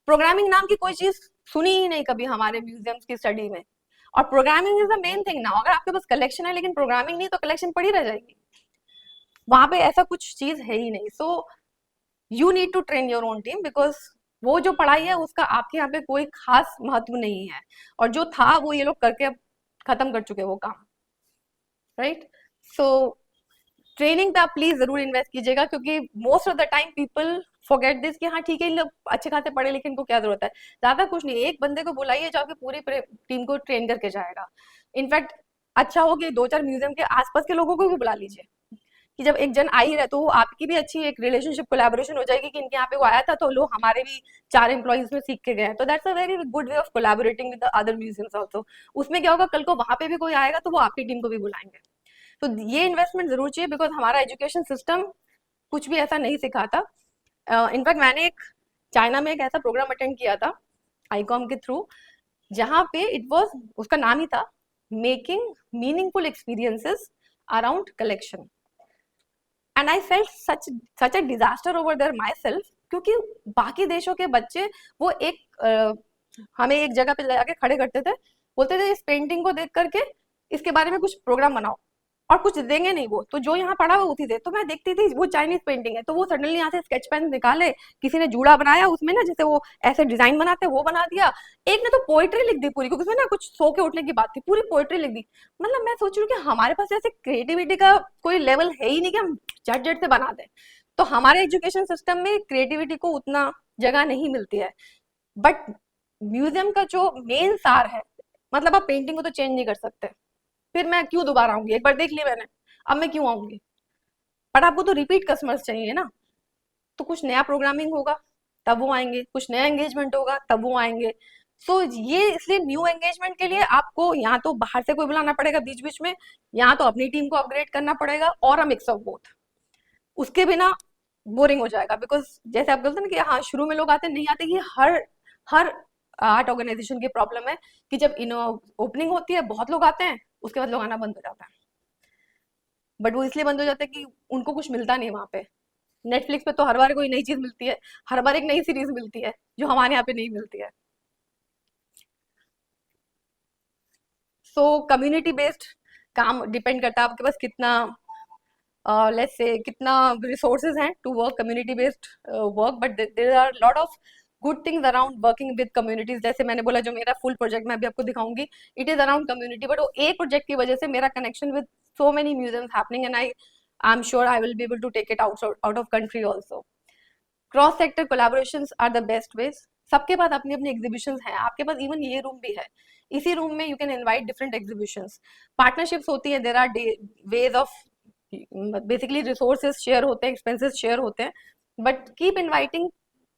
Speaker 2: प्रोग्रामिंग नाम की कोई चीज सुनी ही नहीं कभी हमारे म्यूजियम्स की स्टडी में, और programming is the main thing ना। अगर आपके पास कलेक्शन है लेकिन प्रोग्रामिंग नहीं तो कलेक्शन पड़ी रह जाएगी, वहां पे ऐसा कुछ चीज है ही नहीं। So you need to train your own team because वो जो पढ़ाई है उसका आपके यहाँ पे कोई खास महत्व नहीं है, और जो था वो ये लोग करके अब खत्म कर चुके वो काम, राइट। सो ट्रेनिंग पे आप प्लीज जरूर इन्वेस्ट कीजिएगा, क्योंकि most of the time people forget this कि हाँ ठीक है, इन लोग अच्छे खासे पढ़े लिखे, इनको क्या जरूरत है। ज्यादा कुछ नहीं, एक बंदे को बुलाइए जो आपकी पूरी टीम को ट्रेन करके जाएगा। इनफैक्ट अच्छा हो कि 2-4 म्यूजियम के आसपास के लोगों को भी बुला लीजिए, कि जब एक जन आ ही रहे तो आपकी भी अच्छी एक रिलेशनशिप कोलैबोरेशन हो जाएगी कि इनके यहाँ पे वो आया था तो लोग हमारे भी 4 एम्प्लॉइज में सीख के गए हैं। तो that's a very good way of collaborating with the other museums also. उसमें क्या होगा, कल को वहां पे भी कोई आएगा तो वो आपकी टीम को भी बुलाएंगे। तो ये इन्वेस्टमेंट जरूर चाहिए बिकॉज हमारा एजुकेशन सिस्टम कुछ भी ऐसा नहीं सिखाता। इनफैक्ट मैंने एक चाइना में एक ऐसा प्रोग्राम अटेंड किया था आईकॉम के थ्रू, जहाँ पे इट वाज, उसका नाम ही था making meaningful experiences around collection, and I felt such a disaster over there myself, क्योंकि बाकी देशों के बच्चे वो हमें एक जगह पे जाके खड़े करते थे, बोलते थे इस पेंटिंग को देख करके इसके बारे में कुछ प्रोग्राम बनाओ, और कुछ देंगे नहीं वो तो जो यहाँ पढ़ा हुआ उसी दे। तो मैं देखती थी वो चाइनीज पेंटिंग है तो वो सडनली यहाँ से स्केच पेन निकाले, किसी ने जूड़ा बनाया उसमें ना जैसे वो ऐसे डिजाइन बनाते वो बना दिया, एक ने तो पोएट्री लिख दी पूरी, क्योंकि उसमें ना कुछ सो के उठने की बात थी, पूरी पोएट्री लिख दी। मतलब मैं सोच रही हूँ कि हमारे पास ऐसे क्रिएटिविटी का कोई लेवल है ही नहीं कि हम झट झट से बना दें। तो हमारे एजुकेशन सिस्टम में क्रिएटिविटी को उतना जगह नहीं मिलती है। बट म्यूजियम का जो मेन सार है, मतलब आप पेंटिंग को तो चेंज नहीं कर सकते, फिर मैं क्यों दोबारा आऊंगी, एक बार देख ली मैंने, अब मैं क्यों आऊंगी। बट आपको तो रिपीट कस्टमर्स चाहिए ना, तो कुछ नया प्रोग्रामिंग होगा तब वो आएंगे, कुछ नया एंगेजमेंट होगा तब वो आएंगे। सो ये इसलिए न्यू एंगेजमेंट के लिए आपको या तो बाहर से कोई बुलाना पड़ेगा बीच बीच में, या तो अपनी टीम को अपग्रेड करना पड़ेगा, और अ मिक्स ऑफ बोथ। उसके बिना बोरिंग हो जाएगा, बिकॉज जैसे आप बोलते हैं ना कि हाँ शुरू में लोग आते नहीं आते, ये हर हर आर्ट ऑर्गेनाइजेशन की प्रॉब्लम है कि जब इन ओपनिंग होती है बहुत लोग आते हैं, उसके बाद लोग आना बंद हो जाता है। बट वो इसलिए बंद हो जाता है कि उनको कुछ मिलता नहीं वहां पे। नेटफ्लिक्स पे तो हर बार कोई नई चीज मिलती है, हर बार एक नई सीरीज मिलती है जो हमारे यहाँ पे नहीं मिलती है। सो कम्युनिटी बेस्ड काम डिपेंड करता है आपके पास कितना लेट्स से कितना रिसोर्सेज हैं to work community based work, but there are lot of good things around working with communities. जैसे मैंने बोला जो मेरा फुल प्रोजेक्ट मैं अभी आपको दिखाऊंगी, it is around community, but वो एक प्रोजेक्ट की वजह से मेरा connection with so many museums happening, and I'm sure I will be able to take it out of country also. Cross sector collaborations are the best ways. सबके पास अपनी अपनी एग्जीबिशंस हैं, आपके पास इवन ये रूम भी है, इसी रूम में you can invite different exhibitions. Partnerships होती है, there are ways of basically resources share होते हैं, एक्सपेंसेस शेयर होते हैं, but keep inviting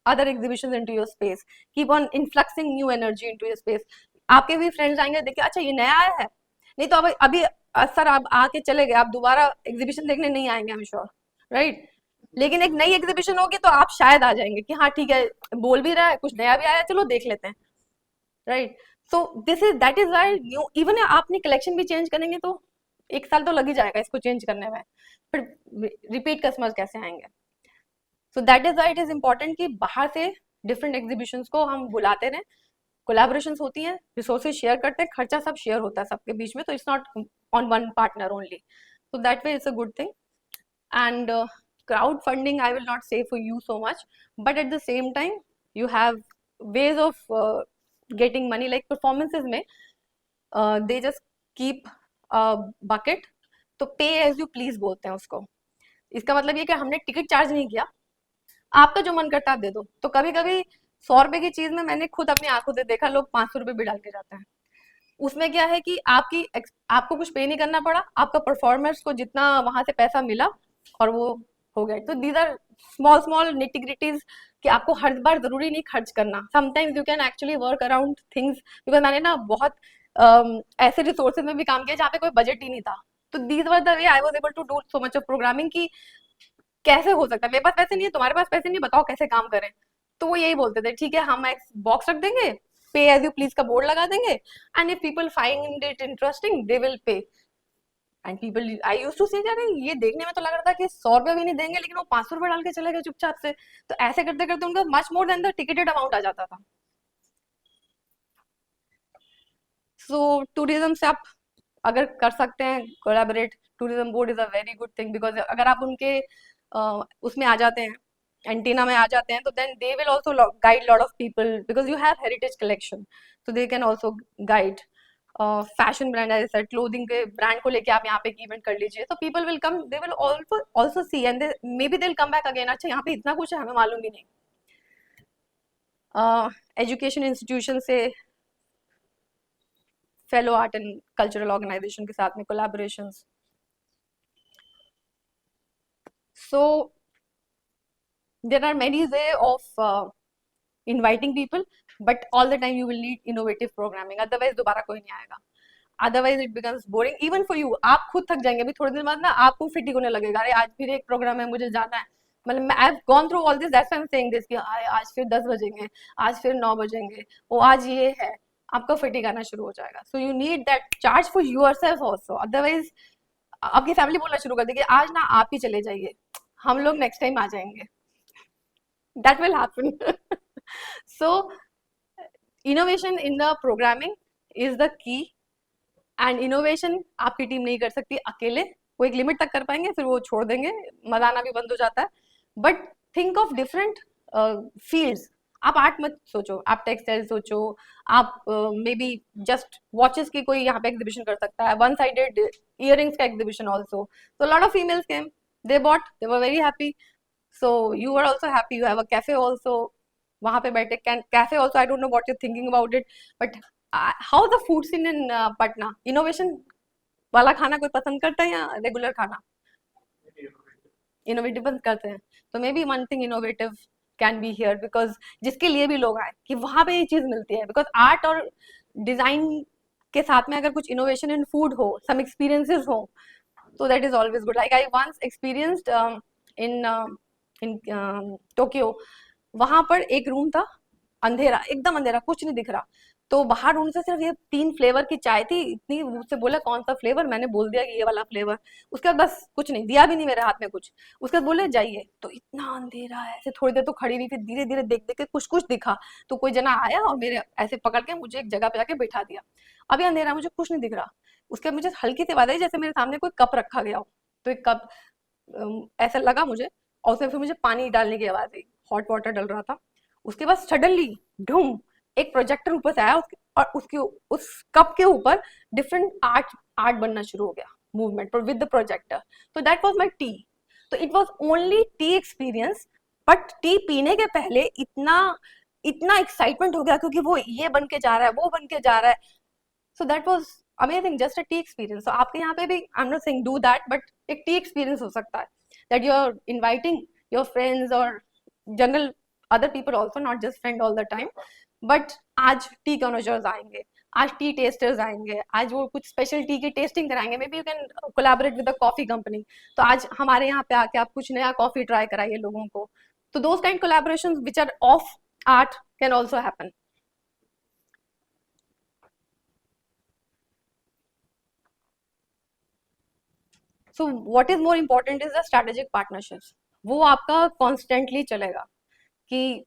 Speaker 2: other exhibitions into your space, keep on influxing new energy into your space. आपके भी फ्रेंड्स आएंगे देखिए अच्छा ये नया आया है, नहीं तो अभी सर आप आके चले गए, आप दोबारा एग्जीबिशन देखने नहीं आएंगे, आई एम श्योर, राइट। लेकिन एक नई एग्जीबिशन होगी तो आप शायद आ जाएंगे कि हाँ ठीक है बोल भी रहा है, कुछ नया भी आया है, चलो देख लेते हैं, right. So that is why new, even आप अपनी कलेक्शन भी चेंज करेंगे तो 1 साल तो लग ही जाएगा इसको चेंज करने में, फिर रिपीट कस्टमर्स कैसे आएंगे। सो that is why it is important कि बाहर से डिफरेंट एग्जीबिशंस को हम बुलाते रहें, कोलैबोरेशंस होती हैं, रिसोर्सेज शेयर करते हैं, खर्चा सब शेयर होता है सबके बीच में, तो it's not on one partner only, so that way it's a good thing. And crowdfunding I will not say for you so much, but at the same time you have ways of getting money, like performances में they just keep a bucket, तो pay as you please बोलते हैं उसको। इसका मतलब ये कि हमने टिकट चार्ज नहीं किया, आपका जो मन करता है आप दे दो। तो कभी कभी 100 रुपए की चीज में मैंने खुद अपनी आंखों से देखा लोग 500 रुपए भी डाल के जाते हैं। उसमें क्या है कि आपको कुछ पे नहीं करना पड़ा, आपका परफॉर्मर्स को जितना वहां से पैसा मिला और वो हो गया। तो these are small small nitty-gritties कि आपको हर बार जरूरी नहीं खर्च करना, sometimes you can actually work around things. Because मैंने ना बहुत ऐसे रिसोर्सेज में भी काम किया जहाँ पे कोई बजट ही नहीं था, तो these were the way I was able to do so much of programming कि कैसे हो सकता है, मेरे पास पैसे नहीं है, तुम्हारे पास पैसे नहीं है, बताओ कैसे काम करें। तो वो यही बोलते थे, ठीक है हम एक बॉक्स रख देंगे, पे एज यू प्लीज का बोर्ड लगा देंगे, and if people find it interesting they will pay. And people I use to say अरे ये देखने में तो लग रहा था कि 100 रुपया भी नहीं देंगे, लेकिन वो 500 रुपये डाल के चले गए चुपचाप से। तो ऐसे करते करते उनका much more than the ticketed amount आ जाता था। सो टूरिज्म से आप अगर कर सकते हैं collaborate, tourism board is a very good thing, because अगर आप उनके उसमें आ जाते हैं, एंटीना में आ जाते हैं, तो then they will also guide lot of people, because you have heritage collection, तो they can also guide. Fashion brand ऐसा क्लोथिंग के ब्रांड को लेके आप यहाँ पे इवेंट कर लीजिए, तो people will come, they will also see and maybe they will come back again, अच्छा यहाँ पे इतना कुछ है हमें मालूम भी नहीं। एजुकेशन इंस्टीट्यूशन से fellow art and cultural organisation के साथ में collaborations. So there are many way of inviting people, but all the time you will need innovative programming, otherwise दोबारा कोई नहीं आएगा, otherwise it becomes boring even for you। आप खुद थक जाएंगे, अभी थोड़ी देर बाद ना आपको फिटिंग होने लगेगा, अरे आज फिर एक प्रोग्राम है मुझे जाना है, मतलब I have gone through all this, that's why I am saying this कि आज फिर 10 बजेंगे, आज फिर 9 बजेंगे, वो आज ये है, आपका फिटिंग आना शुरू हो जाएगा। सो you need that charge for yourself also, otherwise आपकी फैमिली बोलना शुरू कर देगी आज ना आप ही चले जाइए, हम लोग नेक्स्ट टाइम आ जाएंगे। that will happen। So innovation in the programming is the key, and innovation आपकी टीम नहीं कर सकती अकेले, वो एक लिमिट तक कर पाएंगे फिर वो छोड़ देंगे, मजा आना भी बंद हो जाता है। But think of different fields, आप आर्ट मत सोचो, आप टेक्सटाइल सोचो, आप मे बी जस्ट वॉचेस की कोई यहाँ पे एग्जीबिशन कर सकता है, वन साइडेड इयरिंग्स का एग्जीबिशन ऑल्सो, तो lot of females came, they bought, they were very happy, so you are also happy, you have a cafe also, वहां पे बैठे cafe also, I don't know what you're thinking about it, but how the food scene in Patna, innovation वाला खाना कोई पसंद करता है या रेगुलर खाना? इनोवेटिव पसंद करते हैं, तो may be one thing innovative can be here, because जिसके लिए भी लोग आए कि वहां पे ये चीज मिलती है, बिकॉज आर्ट और डिजाइन के साथ में अगर कुछ इनोवेशन इन फूड हो, सम एक्सपीरियंसेस हो, तो that is always good. Like I once experienced in Tokyo, वहां पर एक रूम था अंधेरा, एकदम अंधेरा, कुछ नहीं दिख रहा, तो बाहर रूम से सिर्फ ये 3 फ्लेवर की चाय थी, इतनी मुझसे बोला कौन सा फ्लेवर, मैंने बोल दिया कि ये वाला फ्लेवर, उसके बाद बस कुछ नहीं दिया, भी नहीं मेरे हाथ में कुछ, उसके बाद बोले जाइए, तो इतना अंधेरा है, ऐसे थोड़ी देर तो खड़ी रही, फिर धीरे धीरे देख देख के कुछ कुछ दिखा, तो कोई जना आया और मेरे ऐसे पकड़ के मुझे एक जगह पे जाके बैठा दिया, अभी अंधेरा मुझे कुछ नहीं दिख रहा, उसके बाद मुझे हल्की सी आवाज आई जैसे मेरे सामने कोई कप रखा गया हो, तो एक कप ऐसा लगा मुझे, और उसमें फिर मुझे पानी डालने की आवाज आई, हॉट वाटर डल रहा था, उसके बाद सडनली ढूम एक प्रोजेक्टर ऊपर से आया, और उसके उस कप के ऊपर डिफरेंट आर्ट बनना शुरू हो गया, मूवमेंट विद द प्रोजेक्टर, तो दैट वाज माय टी। तो it was only T experience, but T पीने के पहले इतना इतना एक्साइटमेंट हो गया, क्योंकि वो ये बन के जा रहा है, वो बन के जा रहा है, so that was amazing, just a tea experience. तो आपके यहाँ पे भी I am not saying do that, but एक टी एक्सपीरियंस हो सकता है, that you are inviting your friends और general other people also, not just friend all the time, but आज टी कॉनोजर्स आएंगे, आज टी टेस्टर्स आएंगे, आज वो कुछ स्पेशल टी की टेस्टिंग कराएंगे, may be you can collaborate with the coffee company, तो आज हमारे यहाँ पे आके आप कुछ नया कॉफी ट्राई कराइए लोगों को, तो those kind collaborations which are of art can also happen. So what is more important is the strategic partnerships, वो आपका कॉन्स्टेंटली चलेगा कि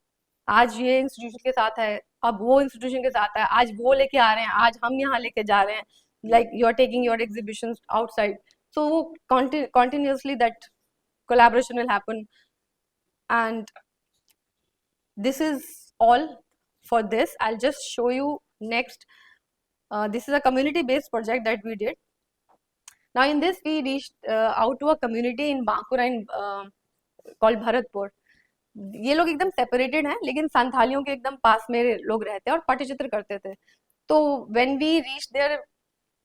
Speaker 2: आज ये इंस्टीट्यूशन के साथ है, अब वो इंस्टीट्यूशन के साथ है, आज वो लेके आ रहे हैं, आज हम यहाँ लेके जा रहे हैं, like you are taking your exhibition outside, so वो continuously that collaboration will happen, and this is all for this. I'll just show you next. This is a community based project that we did. Now in this we reached out to a community in Bankura called Bharatpur. ये लोग एकदम सेपरेटेड हैं, लेकिन संथालियों के एकदम पास में लोग रहते हैं और पटचित्र करते थे, तो व्हेन वी रीच देयर,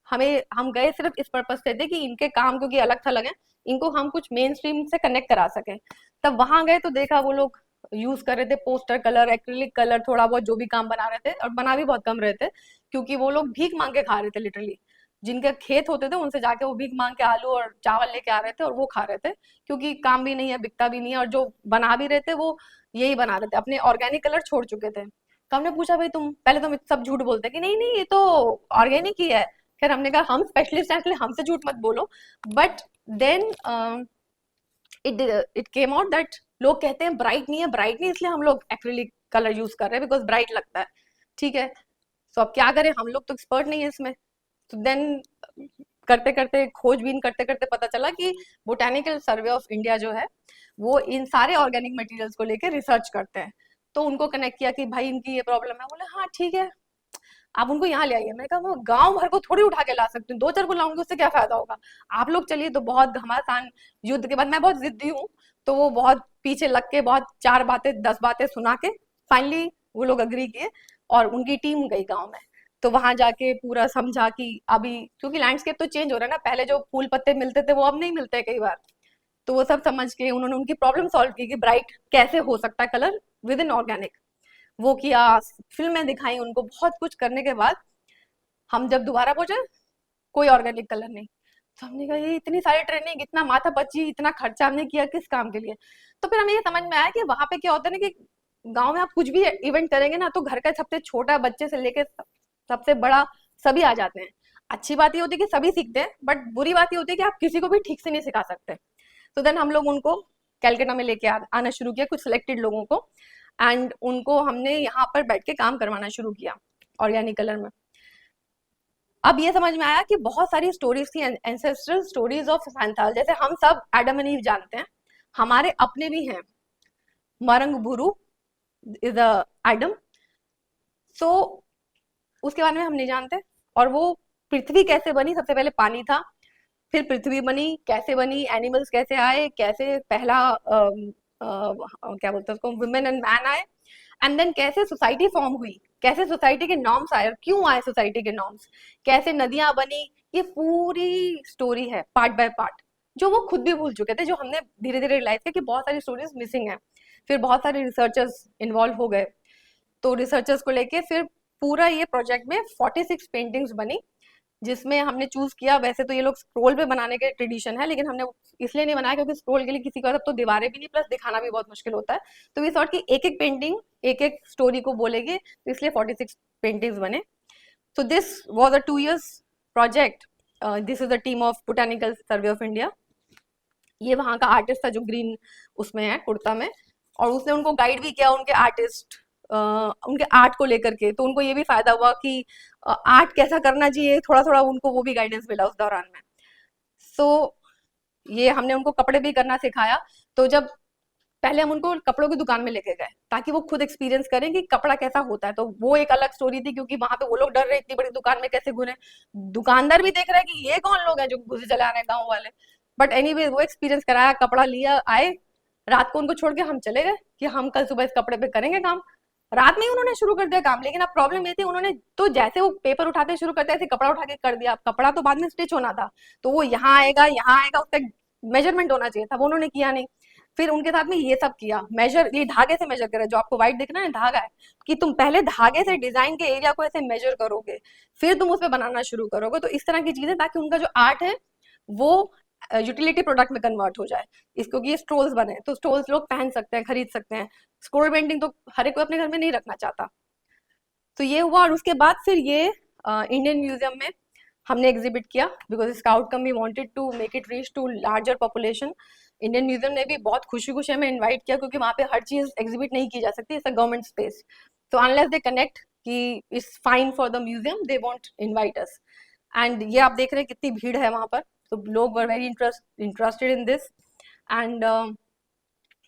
Speaker 2: हम गए सिर्फ इस पर्पस से थे कि इनके काम क्योंकि अलग थलग हैं, इनको हम कुछ मेन स्ट्रीम से कनेक्ट करा सकें। तब वहां गए तो देखा वो लोग यूज कर रहे थे पोस्टर कलर, एक्रिलिक कलर, थोड़ा बहुत जो भी काम बना रहे थे, और बना भी बहुत कम रहे थे, क्योंकि वो लोग भीख मांग के खा रहे थे लिटरली, जिनके खेत होते थे उनसे जाके वो भीख मांग के आलू और चावल लेके आ रहे थे और वो खा रहे थे, क्योंकि काम भी नहीं है, बिकता भी नहीं है, और जो बना भी रहे थे वो यही बना रहे थे, अपने ऑर्गेनिक कलर छोड़ चुके थे। तो हमने पूछा भाई तुम, पहले तो सब झूठ बोलते कि नहीं नहीं ये तो ऑर्गेनिक ही है। फिर हमने कहा हम स्पेशलिस्ट हैं इसलिए हमसे झूठ मत बोलो। But then it came out that लोग कहते हैं ब्राइट नहीं है, ब्राइट नहीं, इसलिए हम लोग एक्रिलिक कलर यूज कर रहे हैं बिकॉज ब्राइट लगता है। ठीक है, तो अब क्या करें, हम लोग तो एक्सपर्ट नहीं है इसमें। तो देन करते करते खोजबीन करते करते पता चला कि बोटेनिकल सर्वे ऑफ इंडिया जो है वो इन सारे ऑर्गेनिक मटेरियल्स को लेकर रिसर्च करते हैं। तो उनको कनेक्ट किया कि भाई इनकी ये प्रॉब्लम है, बोले हाँ ठीक है आप उनको यहाँ ले आइए। मैंने कहा वो गांव भर को थोड़ी उठा के ला सकती हूँ, 2-4 को लाऊंगी उससे क्या फायदा होगा, आप लोग चलिए। तो बहुत घमासान युद्ध के बाद, मैं बहुत जिद्दी हूँ, तो वो बहुत पीछे लग के बहुत 4 बातें 10 बातें सुना के फाइनली वो लोग अग्री किए और उनकी टीम गई गाँव में। तो वहां जाके पूरा समझा कि अभी क्योंकि लैंडस्केप तो चेंज हो रहा है ना, पहले जो फूल पत्ते मिलते थे वो अब नहीं मिलते कई बार। तो वो सब समझ के उन्होंने उनकी प्रॉब्लम सॉल्व की कि ब्राइट कैसे हो सकता है कलर विद इन ऑर्गेनिक। वो किया, फिल्में दिखाई उनको, बहुत कुछ करने के बाद हम जब दोबारा पहुंचे कोई ऑर्गेनिक कलर नहीं। तो हमने कहा ये इतनी सारी ट्रेनिंग, इतना माथा पच्ची, इतना खर्चा हमने किया किस काम के लिए। तो फिर हमें ये समझ में आया कि वहां पे क्या होता है ना कि गांव में आप कुछ भी इवेंट करेंगे ना तो घर का सबसे छोटा बच्चे से लेके सबसे बड़ा सभी आ जाते हैं। अच्छी बात ये होती है कि सभी सीखते हैं, बट बुरी बात ये होती है कि आप किसी को भी ठीक से नहीं सिखा सकते। तो देन हम लोग उनको कैलकाटा में लेके आना शुरू किया, कुछ सिलेक्टेड लोगों को, एंड उनको हमने यहाँ पर बैठ के काम करवाना शुरू किया ऑर्गेनिक कलर में। अब ये समझ में आया कि बहुत सारी स्टोरीज थी, एंसेस्ट्रल स्टोरीज ऑफ सैंथाल। जैसे हम सब एडम एंड ईव जानते हैं, हमारे अपने भी हैं, मरंग बुरु इज अ एडम, सो उसके बारे में हम नहीं जानते। और वो पृथ्वी कैसे बनी, सबसे पहले पानी था, फिर पृथ्वी बनी, कैसे बनी, एनिमल्स कैसे आए, कैसे पहला क्या बोलते हैं उसको, वुमेन एंड मैन आए, एंड देन कैसे सोसाइटी फॉर्म हुई, कैसे सोसाइटी के नॉर्म्स आए और क्यों आए सोसाइटी के नॉर्म्स, कैसे नदियां बनी। ये पूरी स्टोरी है पार्ट बाय पार्ट, जो वो खुद भी भूल चुके थे, जो हमने धीरे धीरे रियलाइज किया कि बहुत सारी स्टोरीज मिसिंग है। फिर बहुत सारे रिसर्चर्स इन्वॉल्व हो गए, तो रिसर्चर्स को लेके फिर पूरा ये प्रोजेक्ट में 46 पेंटिंग्स बनी, जिसमें हमने चूज किया। वैसे तो ये लोग स्क्रोल पे बनाने के ट्रेडिशन है, लेकिन हमने इसलिए नहीं बनाया क्योंकि स्क्रोल के लिए किसी का तो दीवारें भी नहीं, प्लस दिखाना भी बहुत मुश्किल होता है। तो वी थॉट कि एक एक पेंटिंग एक एक स्टोरी को बोलेगी, तो इसलिए 46 पेंटिंग्स बने। So this was a 2 years project. This is the team of Botanical Survey of India. ये वहाँ का आर्टिस्ट था जो ग्रीन उसमें है कुर्ता में, और उसने उनको गाइड भी किया, उनके आर्टिस्ट उनके आर्ट को लेकर के। तो उनको ये भी फायदा हुआ कि आर्ट कैसा करना चाहिए, थोड़ा थोड़ा उनको वो भी गाइडेंस मिला उस दौरान में। सो ये हमने उनको कपड़े भी करना सिखाया। तो जब पहले हम उनको कपड़ों की दुकान में लेके गए ताकि वो खुद एक्सपीरियंस करें कि कपड़ा कैसा होता है। तो वो एक अलग स्टोरी थी, क्योंकि वहां पे वो लोग डर रहे इतनी बड़ी दुकान में कैसे घुरे, दुकानदार भी देख रहा है कि ये कौन लोग हैं जो घुसे चले आ रहे हैं गाँव वाले। बट एनीवे वो एक्सपीरियंस कराया, कपड़ा लिया, आए, रात को उनको छोड़ के हम चले गए कि हम कल सुबह इस कपड़े पे करेंगे काम। रात में ही उन्होंने शुरू कर दिया काम, लेकिन अब प्रॉब्लम ये थी उन्होंने तो जैसे वो पेपर उठाते शुरू करते ऐसे कपड़ा उठा के कर दिया। अब कपड़ा तो बाद में स्टिच होना था, तो वो यहाँ आएगा, उसका मेजरमेंट होना चाहिए था, वो उन्होंने किया नहीं। फिर उनके साथ में ये सब किया, मेजर, ये धागे से मेजर करे, जो आपको व्हाइट दिख रहा है धागा है, कि तुम पहले धागे से डिजाइन के एरिया को ऐसे मेजर करोगे, फिर तुम उस पर बनाना शुरू करोगे। तो इस तरह की चीजें, ताकि उनका जो आर्ट है वो यूटिलिटी प्रोडक्ट में कन्वर्ट हो जाए। इसको कि ये स्टोल्स बने तो स्टोल्स लोग पहन सकते हैं, खरीद सकते हैं। स्क्रोल पेंटिंग तो हर एक कोई अपने घर में नहीं रखना चाहता। तो ये हुआ, और उसके बाद फिर ये इंडियन म्यूजियम में हमने एग्जिबिट किया, बिकॉज इसका outcome we wanted to make it reach to larger population. Indian museum ने भी बहुत खुशी खुशी हमें इनवाइट किया, क्योंकि वहाँ पे हर चीज एग्जिबिट नहीं की जा सकती, इट्स अ गवर्नमेंट स्पेस। तो अनलेस दे कनेक्ट कि it's fine for the museum, they want invite us. And ये आप देख रहे हैं कितनी भीड़ है वहाँ पर, तो लोग were very interested in this, and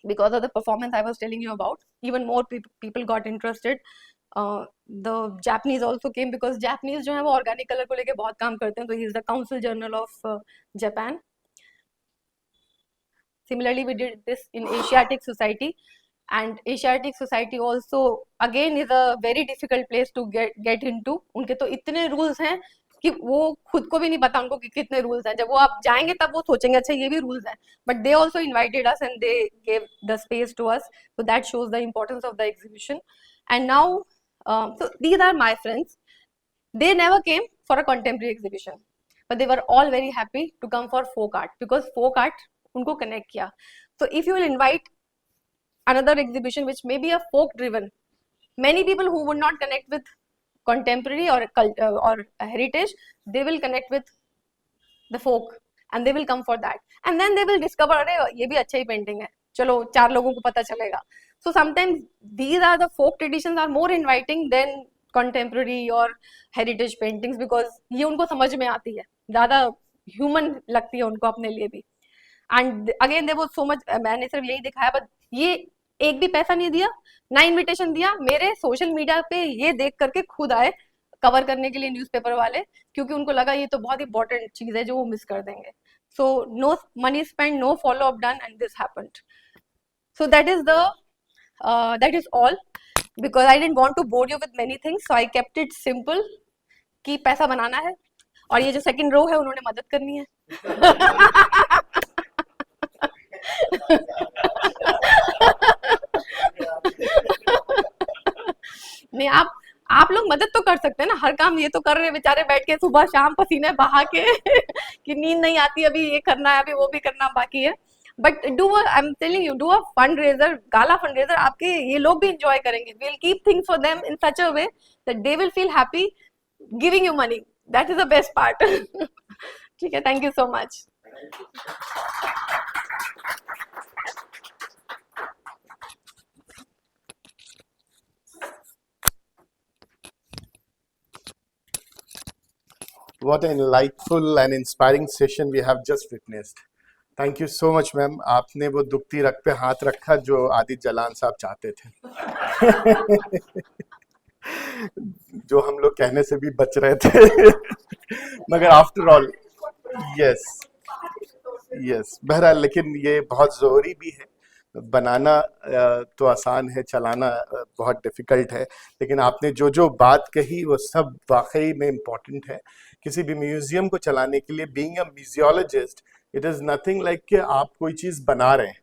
Speaker 2: because of the performance I was telling you about, even more people got interested. The Japanese also came, because Japanese जो है वो organic color को लेके बहुत काम करते हैं, तो he is the council general of Japan. Similarly, we did this in Asiatic Society, and Asiatic Society also again is a very difficult place to get into. उनके तो इतने rules हैं कि वो खुद को भी नहीं पता उनको कि कितने रूल्स हैं। जब वो आप जाएंगे तब वो सोचेंगे अच्छा ये भी रूल्स हैं। But they also invited us and they gave the space to us, so that shows the importance of the exhibition. And now so these are my friends, they never came for a contemporary exhibition, but they were all very happy to come for folk art because folk art उनको connect किया. So if you will invite another exhibition which may be a folk driven, many people who would not connect with contemporary or heritage, they will connect with the folk and they will come for that, and then they will discover अरे ये भी अच्छा ही painting है, चलो 4 लोगों को पता चलेगा. So sometimes these are the folk traditions are more inviting than contemporary or heritage paintings because ये उनको समझ में आती है, ज़्यादा human लगती है उनको अपने लिए भी. And again there was so much, मैंने सिर्फ यही दिखाया, बट ये एक भी पैसा नहीं दिया, ना इनविटेशन दिया, मेरे सोशल मीडिया पे ये देख करके खुद आए कवर करने के लिए न्यूज़पेपर वाले, क्योंकि उनको लगा ये तो बहुत इंपॉर्टेंट चीज है जो वो मिस कर देंगे. So no money spend, no follow up done, and this happened. So that is all because I didn't want to bore you with many things, so I kept it simple कि पैसा बनाना है और ये जो सेकंड रो है उन्होंने मदद करनी है. नहीं, आप लोग मदद तो कर सकते हैं ना, हर काम ये तो कर रहे हैं बेचारे बैठ के सुबह शाम पसीने बहा के कि नींद नहीं आती, अभी ये करना है, अभी वो भी करना बाकी है. But I am telling you, do a fund raiser, gala fund raiser, आपके ये लोग भी इंजॉय करेंगे. We will keep things for them in such a way that they will feel happy giving you money. That is the best part. ठीक है, thank you so much.
Speaker 1: What an enlightful and inspiring session we have just witnessed. Thank you so much, ma'am. आपने वो दुखती रग पे हाथ रखा जो आदित्य जलान साहब चाहते थे. जो हम लोग कहने से भी बच रहे थे. मगर आफ्टर ऑल यस बहरहाल, लेकिन ये बहुत ज़रूरी भी है. बनाना तो आसान है, चलाना बहुत डिफ़िकल्ट है. लेकिन आपने जो जो बात कही वो सब वाकई में इम्पॉर्टेंट है. किसी भी म्यूज़ियम को चलाने के लिए, being a museologist, it is nothing like कि आप कोई चीज़ बना रहे हैं.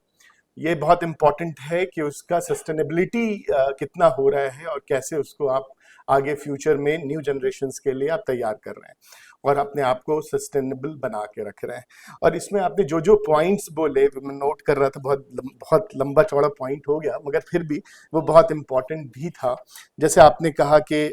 Speaker 1: ये बहुत इम्पॉर्टेंट है कि उसका सस्टेनेबिलिटी कितना हो रहा है और कैसे उसको आप आगे फ्यूचर में न्यू जनरेशन्स के लिए आप तैयार कर रहे हैं और अपने आप को सस्टेनेबल बना के रख रहे हैं. और इसमें आपने जो जो पॉइंट्स बोले, मैं नोट कर रहा था, बहुत लंबा चौड़ा पॉइंट हो गया, मगर फिर भी वो बहुत इम्पॉर्टेंट भी था. जैसे आपने कहा कि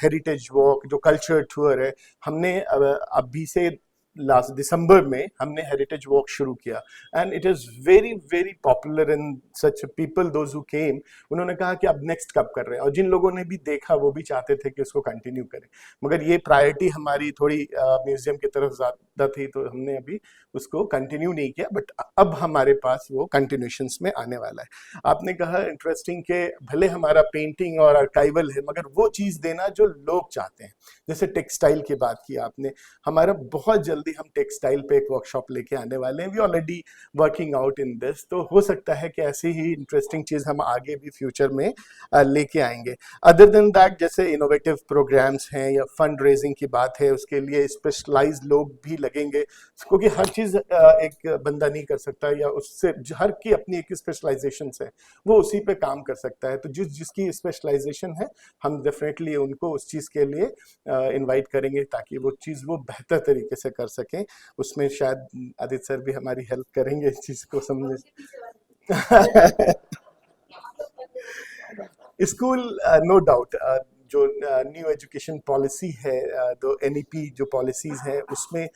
Speaker 1: हेरिटेज वॉक, जो कल्चर टूर है, हमने अभी से लास्ट दिसंबर में हमने हेरिटेज वॉक शुरू किया, and it is very very popular in such people. Those who came, उन्होंने कहा कि अब नेक्स्ट कब कर रहे हैं, और जिन लोगों ने भी देखा वो भी चाहते थे कि उसको कंटिन्यू करें. मगर ये प्रायोरिटी हमारी थोड़ी म्यूजियम की तरफ ज़्यादा थी, तो हमने अभी उसको कंटिन्यू नहीं किया. बट अब हमारे पास वो कंटिन्यूशंस में आने वाला है. आपने कहा इंटरेस्टिंग के भले हमारा पेंटिंग और आर्काइवल है, मगर वो चीज़ देना जो लोग चाहते हैं. जैसे टेक्सटाइल की बात की आपने, हमारा बहुत जल्दी हम टेक्सटाइल पे एक वर्कशॉप लेके आने वाले हैं. We already working out in this. तो हो सकता है कि ऐसी ही इंटरेस्टिंग चीज़ हम आगे भी फ्यूचर में लेके आएंगे. अदर देन दैट, जैसे इनोवेटिव प्रोग्राम्स हैं या फंड रेजिंग की बात है, उसके लिए स्पेशलाइज्ड लोग भी लगेंगे, क्योंकि हर चीज़ एक बंदा नहीं कर सकता, या उससे हर की अपनी एक स्पेशलाइजेशन है, वो उसी पे काम कर सकता है. तो जिसकी स्पेशलाइजेशन है, हम डेफिनेटली उनको उस चीज़ के लिए इनवाइट करेंगे ताकि वो चीज़ वो बेहतर तरीके से कर सकें. उसमें शायद आदित्य सर भी हमारी हेल्प करेंगे इस चीज़ को समझने. स्कूल, नो डाउट, जो न्यू एजुकेशन पॉलिसी है, तो एनईपी जो पॉलिसीज़ हैं, उसमें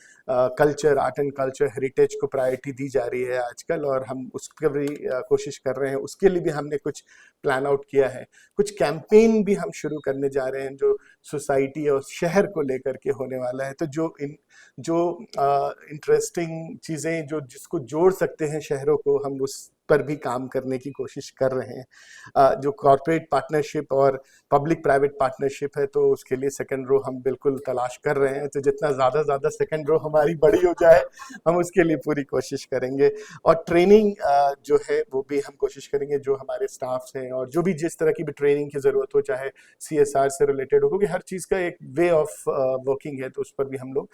Speaker 1: culture, art and culture, heritage को प्रायोरिटी दी जा रही है आजकल, और हम उसकी भी कोशिश कर रहे हैं. उसके लिए भी हमने कुछ प्लान आउट किया है. कुछ कैंपेन भी हम शुरू करने जा रहे हैं जो सोसाइटी और शहर को लेकर के होने वाला है. तो जो इंटरेस्टिंग चीज़ें जो जिसको जोड़ सकते हैं शहरों को, हम उस पर भी काम करने की कोशिश कर रहे हैं. जो कॉर्पोरेट पार्टनरशिप और पब्लिक प्राइवेट पार्टनरशिप है, तो उसके लिए सेकंड रो हम बिल्कुल तलाश कर रहे हैं. तो जितना ज़्यादा सेकंड रो हमारी बड़ी हो जाए, हम उसके लिए पूरी कोशिश करेंगे. और ट्रेनिंग जो है वो भी हम कोशिश करेंगे, जो हमारे स्टाफ्स हैं और जो भी जिस तरह की भी ट्रेनिंग की ज़रूरत हो, चाहे CSR से रिलेटेड हो, क्योंकि हर चीज़ का एक वे ऑफ वर्किंग है, तो उस पर भी हम लोग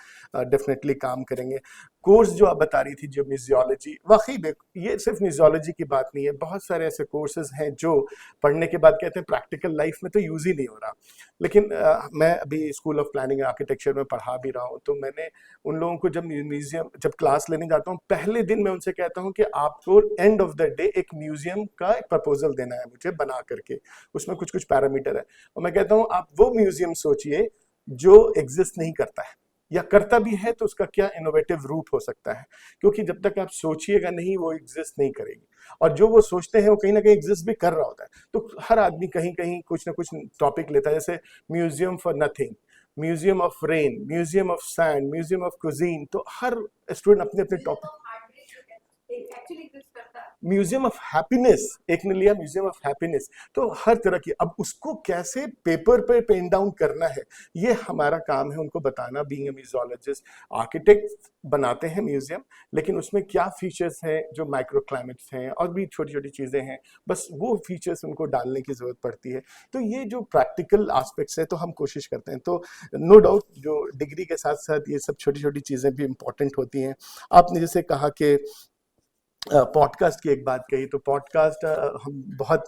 Speaker 1: डेफिनेटली काम करेंगे. कोर्स जो आप बता रही थी, जो म्यूजियोलॉजी, वाकई में ये सिर्फ म्यूजियोलॉजी की बात नहीं है, बहुत सारे ऐसे कोर्सेज हैं जो पढ़ने के बाद कहते हैं प्रैक्टिकल लाइफ में तो यूज ही नहीं हो रहा। लेकिन मैं अभी स्कूल ऑफ प्लानिंग आर्किटेक्चर में पढ़ा भी रहा हूँ, तो मैंने उन लोगों को जब म्यूजियम जब क्लास लेने जाता हूँ, पहले दिन मैं उनसे कहता हूँ कि आपको एंड ऑफ द डे एक म्यूजियम का एक प्रपोजल देना है मुझे बना करके, उसमें कुछ कुछ पैरामीटर है, और मैं कहता हूँ आप वो म्यूजियम सोचिए जो एग्जिस्ट नहीं करता है, या करता भी है तो उसका क्या इनोवेटिव रूप हो सकता है, क्योंकि जब तक आप सोचिएगा नहीं वो एग्जिस्ट नहीं करेगी, और जो वो सोचते हैं वो कहीं ना कहीं एग्जिस्ट भी कर रहा होता है। तो हर आदमी कहीं कहीं कुछ ना कुछ टॉपिक लेता है, जैसे museum for nothing, museum of rain, museum of sand, museum of cuisine, तो हर स्टूडेंट अपने अपने टॉपिक। म्यूजियम ऑफ हैप्पीनेस एक ने लिया, म्यूजियम ऑफ हैप्पीनेस, तो हर तरह की, अब उसको कैसे पेपर पे पेन डाउन करना है ये हमारा काम है उनको बताना। बीइंग अ म्यूजियोलॉजिस्ट, आर्किटेक्ट बनाते हैं म्यूजियम, लेकिन उसमें क्या फीचर्स हैं, जो माइक्रो क्लाइमेट्स हैं और भी छोटी छोटी चीजें हैं, बस वो फीचर्स उनको डालने की जरूरत पड़ती है। तो ये जो प्रैक्टिकल एस्पेक्ट्स है तो हम कोशिश करते हैं, तो नो डाउट जो डिग्री के साथ साथ ये सब छोटी छोटी चीजें भी इंपॉर्टेंट होती हैं। आपने जैसे कहा कि पॉडकास्ट की एक बात कही, तो पॉडकास्ट हम बहुत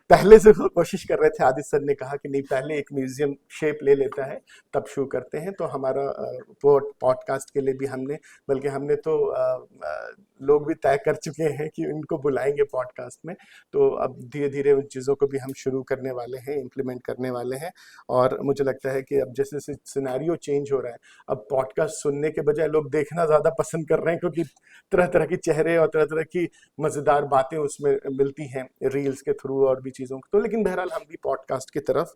Speaker 1: पहले से कोशिश कर रहे थे। आदित्य सर ने कहा कि नहीं, पहले एक म्यूजियम शेप ले लेता है तब शुरू करते हैं, तो हमारा पॉडकास्ट के लिए भी हमने, बल्कि हमने तो लोग भी तय कर चुके हैं कि उनको बुलाएंगे पॉडकास्ट में, तो अब धीरे धीरे उन चीज़ों को भी हम शुरू करने वाले हैं, इम्प्लीमेंट करने वाले हैं। और मुझे लगता है कि अब जैसे जैसे सिनेरियो चेंज हो रहा है, अब पॉडकास्ट सुनने के बजाय लोग देखना ज़्यादा पसंद कर रहे हैं, क्योंकि तरह तरह के चेहरे और तरह तरह की मज़ेदार बातें उसमें मिलती हैं रील्स के थ्रू और भी चीज़ों को। तो लेकिन बहरहाल हम भी पॉडकास्ट की तरफ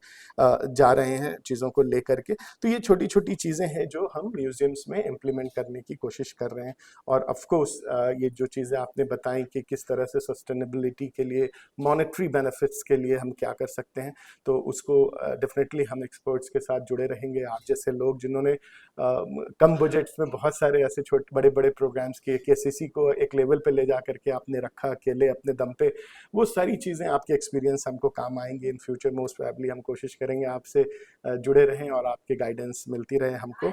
Speaker 1: जा रहे हैं चीज़ों को लेकर के। तो ये छोटी छोटी चीज़ें हैं जो हम म्यूजियम्स में इम्प्लीमेंट करने की कोशिश कर रहे हैं। और ऑफ कोर्स ये जो चीज़ें आपने बताई कि किस तरह से सस्टेनेबिलिटी के लिए, मॉनेटरी बेनिफिट्स के लिए हम क्या कर सकते हैं, तो उसको डेफिनेटली हम एक्सपर्ट्स के साथ जुड़े रहेंगे। आप जैसे लोग जिन्होंने कम बजट्स में बहुत सारे ऐसे छोटे बड़े बड़े प्रोग्राम्स किए, केसीसी को एक लेवल पे ले जा करके आपने रखा अकेले अपने दम पे, वो सारी चीज़ें आपके एक्सपीरियंस हमको काम आएंगे इन फ्यूचर। मोस्ट प्रोबेबली हम कोशिश करेंगे आपसे जुड़े रहें और आपके गाइडेंस मिलती रहे हमको।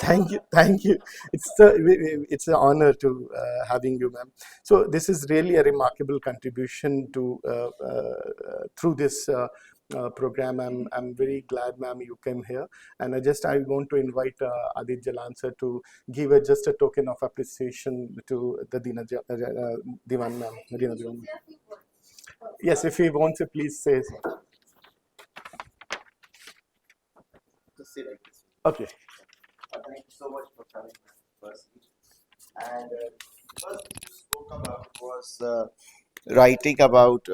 Speaker 1: Thank you, thank you. It's an honor to having you, ma'am. So this is really a remarkable contribution to through this program. I'm very glad, ma'am, you came here, and I want to invite Adit Jalan sir to give just a token of appreciation to the Diwan ma'am, Dina Diwan. Yes, if he wants to, please say. Okay.
Speaker 3: Thank you so much for coming, firstly. And first thing you spoke about was writing about,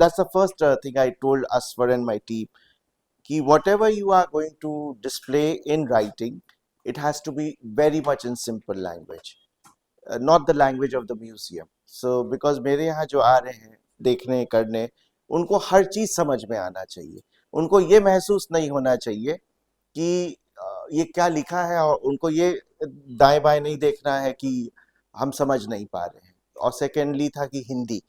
Speaker 3: that's the first thing I told Aswar and my team. Ki whatever you are going to display in writing, it has to be very much in simple language, not the language of the museum. So because मेरे यहाँ जो आ रहे हैं देखने करने, उनको हर चीज़ समझ में आना चाहिए, उनको ये महसूस नहीं होना चाहिए कि ये क्या लिखा है, और उनको ये दाएं बाएं नहीं देखना है कि हम समझ नहीं पा रहे हैं। और सेकेंडली था कि हिंदी,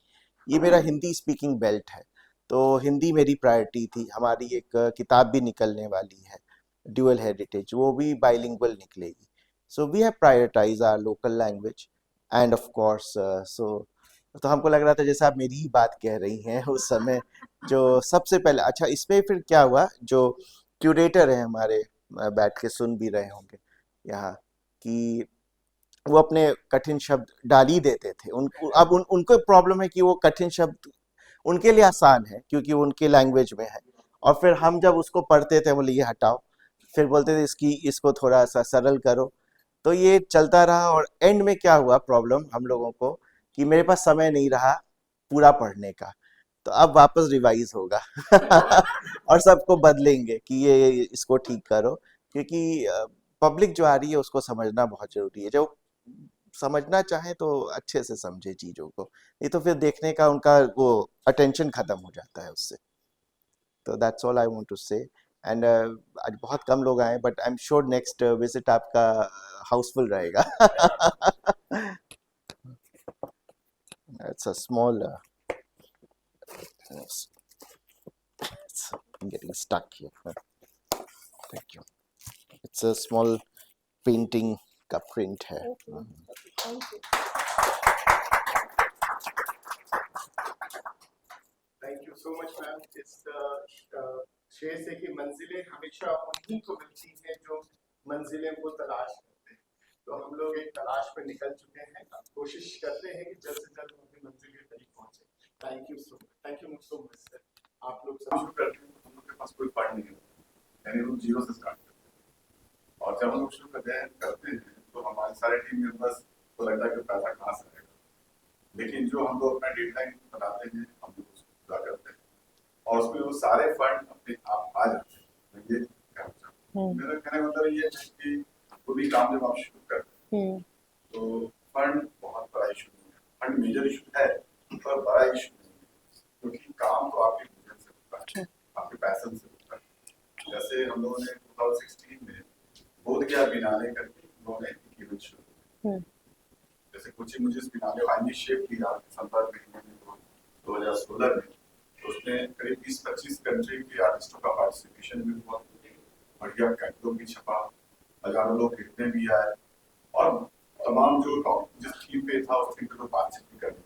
Speaker 3: ये मेरा हिंदी स्पीकिंग बेल्ट है, तो हिंदी मेरी प्रायोरिटी थी। हमारी एक किताब भी निकलने वाली है, ड्यूअल हेरिटेज, वो भी बाइलिंगुअल निकलेगी। So we have prioritise our local language and of course तो हमको लग रहा था जैसे आप मेरी ही बात कह रही हैं उस समय, जो सबसे पहले, अच्छा इसमें फिर क्या हुआ, जो क्यूरेटर है हमारे, बैठ के सुन भी रहे होंगे यहाँ, कि वो अपने कठिन शब्द डाल ही देते थे। उनको अब उनको प्रॉब्लम है कि वो कठिन शब्द उनके लिए आसान है क्योंकि वो उनके लैंग्वेज में है, और फिर हम जब उसको पढ़ते थे बोले ये हटाओ, फिर बोलते थे इसको थोड़ा सा सरल करो। तो ये चलता रहा, और एंड में क्या हुआ प्रॉब्लम हम लोगों को, कि मेरे पास समय नहीं रहा पूरा पढ़ने का, तो अब वापस रिवाइज होगा और सबको बदलेंगे कि ये इसको ठीक करो, क्योंकि पब्लिक जो आ रही है उसको समझना बहुत जरूरी है। जो समझना चाहे तो अच्छे से समझे चीजों को, नहीं तो फिर देखने का उनका वो अटेंशन खत्म हो जाता है उससे। तो that's all I want to say. And आज बहुत कम लोग आए, but I am sure next visit आपका हाउसफुल रहेगा। It's a small I'm getting stuck here. Thank you. It's a small painting का प्रिंट है।
Speaker 2: Thank you.
Speaker 1: Thank you so much ma'am. इस शेर से कि मंजिलें हमेशा उन्हीं को मिलती हैं जो मंजिलें को तलाश करते हैं। तो हम लोग एक तलाश पे निकल चुके हैं, अब कोशिश करते हैं कि जल्द से जल्द हम अपनी मंजिल के करीब पहुंचे। Thank you so much, thank you so much sir. आप लोग सब
Speaker 4: शुरू करते हैं तो हम लोग के पास कोई फंड नहीं है, यानी हम जीरो से स्टार्ट करते हैं। और जब हम लोग शुरू करते हैं तो हमारे सारे टीम मेंबर्स को लगता है कि पैसा कहाँ से आएगा, लेकिन जो हम लोग अपना डेडलाइन बनाते हैं हम लोग उसको पूरा करते हैं और उसमें वो सारे फंड अपने आप आ जाते हैं। मैं ये कहना चाहता हूँ। मेरा कहने का मतलब ये है कि कोई भी काम जब आप शुरू करते हैं तो फंड बहुत बड़ा इशू नहीं है, फंड मेजर इशू है पर बड़ा इशू नहीं है, क्योंकि काम तो आपके विजन से होता है, आपके पैशन से होता है। जैसे हम लोगों ने 2016 में बोध गया बिनाले करके उन्होंने एक इवेंट शुरू किया। जैसे कुछ मुझे बिनाले फाइनली शेप किया संपर्क में 2016 में, तो उसमें करीब 20-25 कंट्री के आर्टिस्टों का पार्टिसिपेशन भी हुआ, बढ़िया कैटलॉग भी छपा, हजारों लोग खरीदने भी आए और तमाम जो जिस थीम पे था उस थीम पे तो बातचीत भी करनी